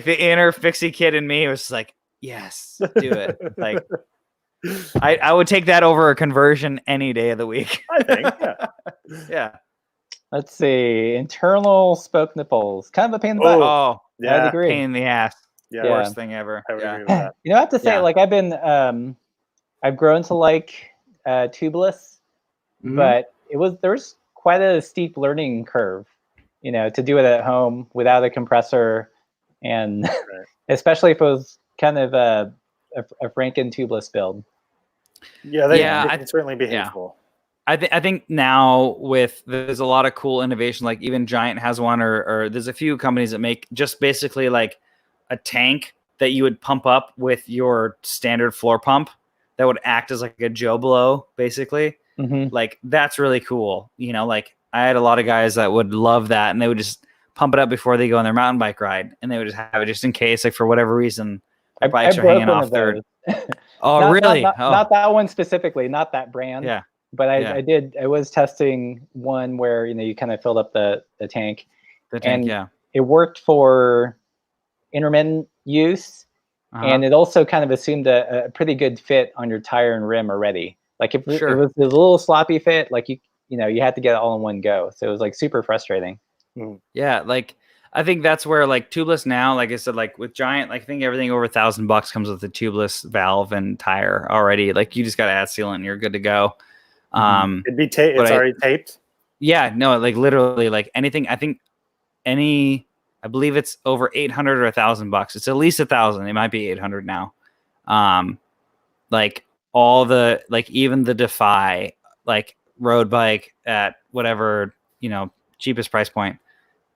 the inner fixie kid in me was like, yes, do it. Like I would take that over a conversion any day of the week. I think. Yeah. Let's see. Internal spoke nipples. Kind of a pain in the butt. Oh, yeah. I'd agree. Pain in the ass. Yeah. Worst thing ever. I would agree with that. I have to say, like I've been, I've grown to like tubeless, but there's quite a steep learning curve, to do it at home without a compressor, and especially if it was kind of a Franken tubeless build. Yeah, they can certainly be hateful. I think now there's a lot of cool innovation. Like even Giant has one, or there's a few companies that make just basically like a tank that you would pump up with your standard floor pump that would act as like a Joe Blow, basically. Like that's really cool. Like I had a lot of guys that would love that, and they would just pump it up before they go on their mountain bike ride, and they would just have it just in case, like for whatever reason, their bikes are hanging off their. Oh, really? Not that one specifically, not that brand. Yeah. But I was testing one where, you kind of filled up the tank. It worked for intermittent use. And it also kind of assumed a pretty good fit on your tire and rim already. Like if it was a little sloppy fit, like you had to get it all in one go. So it was like super frustrating. Yeah. Like I think that's where like tubeless now, like I said, like with Giant, like I think everything over $1,000 comes with a tubeless valve and tire already. Like you just got to add sealant and you're good to go. It'd be it's already taped. Yeah, no, like literally like anything. I think I believe it's over 800 or $1,000. It's at least 1,000. It might be 800 now. Like all the, like even the Defy, like road bike at whatever, cheapest price point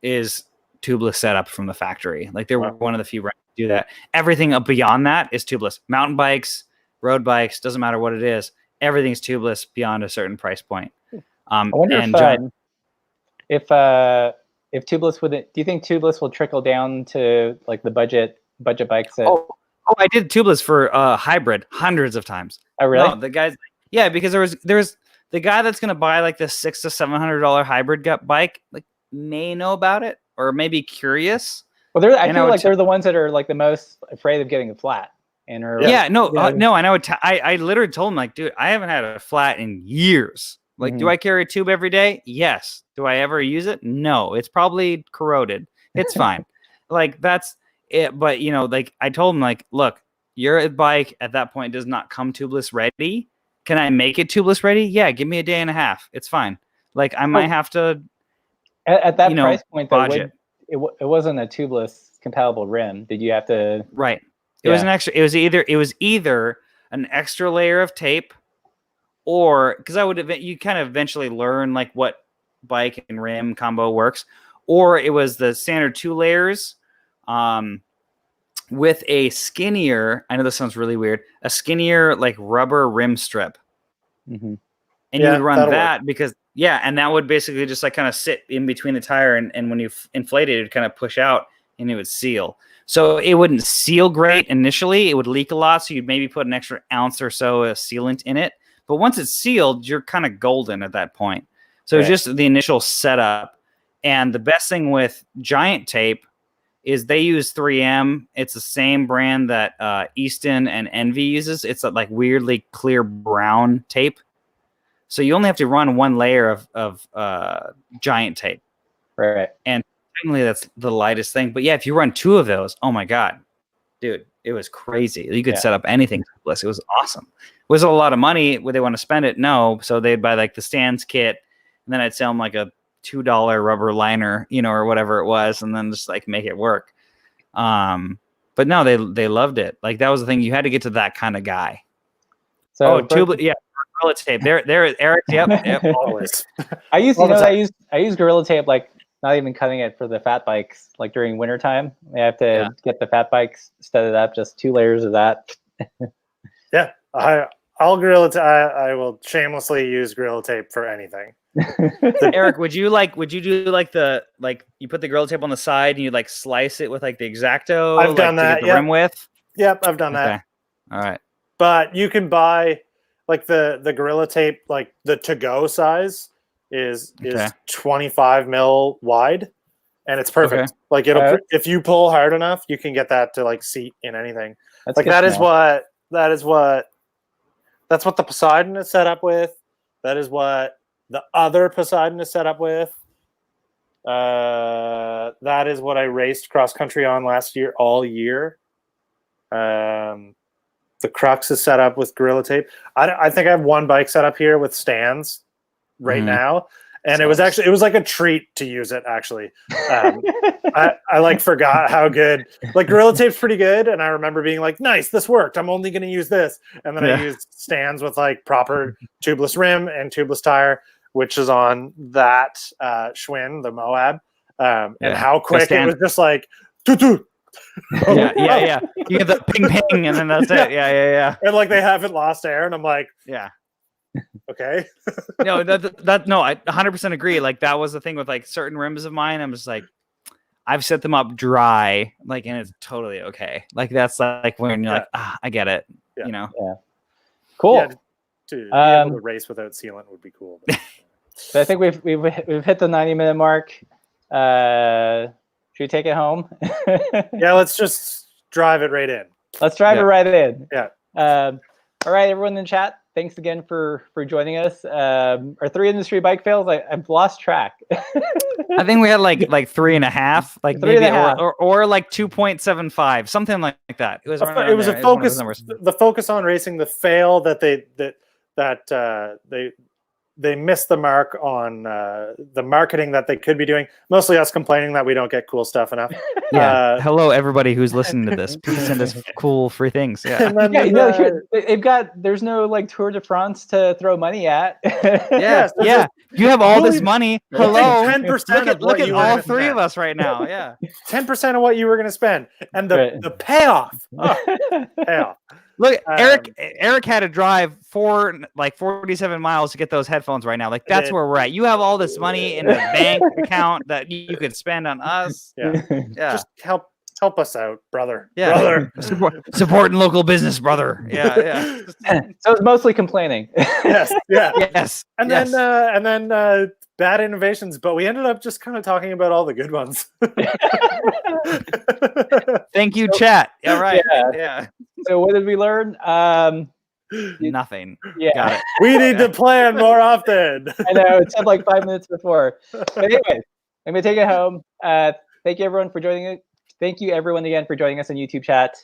is tubeless setup from the factory. Like they're one of the few brands to do that. Everything up beyond that is tubeless. Mountain bikes, road bikes, doesn't matter what it is. Everything's tubeless beyond a certain price point. I wonder if tubeless do you think tubeless will trickle down to like the budget bikes? Oh, I did tubeless for hybrid hundreds of times. Oh, really? No, the guys, because there's the guy that's gonna buy like the $600 to $700 hybrid bike, like may know about it or maybe curious. Well, I feel like they're the ones that are like the most afraid of getting a flat. I know. I literally told him like, dude, I haven't had a flat in years. Like, do I carry a tube every day? Yes. Do I ever use it? No. It's probably corroded. It's fine. Like that's it. But like I told him like, look, your bike at that point does not come tubeless ready can I make it tubeless ready? Yeah, give me a day and a half. It's fine. Like I might have to. At that price point, though, budget. it wasn't a tubeless compatible rim. Did you have to? Right. It was an extra. It was either an extra layer of tape, or because you kind of eventually learn like what bike and rim combo works, or it was the standard 2 layers, with a skinnier. I know this sounds really weird. A skinnier like rubber rim strip, and you would run that because. Yeah, and that would basically just like kind of sit in between the tire, and when you inflate it, it would kind of push out and it would seal. So it wouldn't seal great initially. It would leak a lot, so you'd maybe put an extra ounce or so of sealant in it. But once it's sealed, you're kind of golden at that point. So it's just the initial setup. And the best thing with Giant tape is they use 3M. It's the same brand that Easton and Envy uses. It's a, like weirdly clear brown tape. So you only have to run 1 layer of Giant tape. Right. And technically that's the lightest thing. But yeah, if you run 2 of those, oh my God, dude, it was crazy. You could set up anything. It was awesome. Was it a lot of money? Would they want to spend it? No. So they'd buy like the stands kit, and then I'd sell them like a $2 rubber liner, or whatever it was, and then just like make it work. But no, they loved it. Like that was the thing. You had to get to that kind of guy. So Gorilla tape. There, Eric. Yep. Always. I use Gorilla tape, like not even cutting it for the fat bikes. Like during wintertime, I have to get the fat bikes studded up. Just 2 layers of that. Yeah, I will shamelessly use Gorilla tape for anything. Eric, would you do like you put the Gorilla tape on the side and you like slice it with like the X-Acto? I've done that. The rim width. Yep, I've done that. All right. But you can buy like the Gorilla tape, like the to-go size is 25 mil wide, and it's perfect. Like if you pull hard enough, you can get that to like seat in anything. That's like that's what the Poseidon is set up with. That is what the other Poseidon is set up with. That is what I raced cross country on last year, all year. The Crux is set up with Gorilla tape. I think I have 1 bike set up here with stands right now, and it was like a treat to use it. Actually, I like forgot how good like Gorilla tape's pretty good, and I remember being like, "Nice, this worked. I'm only going to use this." And then I used stands with like proper tubeless rim and tubeless tire, which is on that Schwinn, the Moab, and how quick it was just like toot. Yeah. You get the ping ping, and then that's it. Yeah. And like they haven't lost air, and I'm like, okay. No, no, I 100% agree. Like that was the thing with like certain rims of mine. I'm just like, I've set them up dry, like, and it's totally okay. Like that's like when you're like, I get it. Yeah. Cool. Yeah, to be able to race without sealant would be cool. So I think we've hit the 90-minute mark. Should we take it home? Yeah, let's just drive it right in. Let's drive it right in. Yeah. All right, everyone in the chat, thanks again for joining us. Our 3 industry bike fails, I've lost track. I think we had like 3.5, like 3.5, or like 2.75, something like that. It was a focus. The focus on racing, the fail that they missed the mark on the marketing that they could be doing. Mostly us complaining that we don't get cool stuff enough. Hello, everybody who's listening to this. Please send us cool free things. Yeah. There's no like Tour de France to throw money at. You have all this money. Hello. 10% look at all 3 of us right now. Yeah. 10% of what you were going to spend, and the payoff. Payoff. Look, Eric had to drive 47 miles to get those headphones right now. Like that's where we're at. You have all this money in a bank account that you could spend on us. Yeah. Just help us out, brother. Yeah. Brother. Supporting local business, brother. Yeah. So it's mostly complaining. Yes. Yeah. Yes. And then bad innovations, but we ended up just kind of talking about all the good ones. Thank you, chat. All right. Yeah. So what did we learn? Nothing. Yeah. Got it. We need to plan more often. I know, it said like 5 minutes before. But anyway, I'm going to take it home. Thank you, everyone, for joining us. Thank you, everyone, again, for joining us on YouTube chat.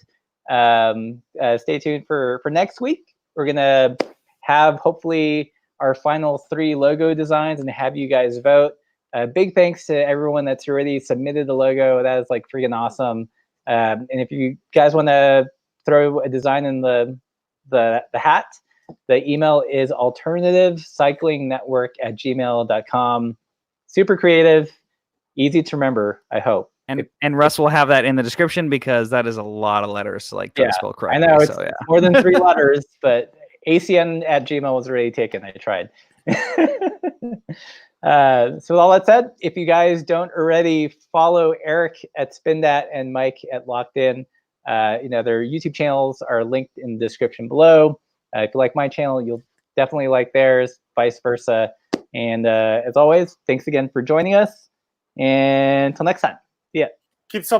Stay tuned for next week. We're going to have hopefully our final 3 logo designs and have you guys vote. Big thanks to everyone that's already submitted the logo. That is like freaking awesome. And if you guys want to throw a design in the hat, the email is alternativecyclingnetwork@gmail.com. Super creative, easy to remember, I hope. And Russ will have that in the description because that is a lot of letters to like try to spell correctly. I know it's more than 3 letters, but ACN@gmail was already taken. I tried. So with all that said, if you guys don't already follow Eric at SpinDat and Mike at Locked In, their YouTube channels are linked in the description below. If you like my channel, you'll definitely like theirs, vice versa. And as always, thanks again for joining us. And until next time, see ya. Keep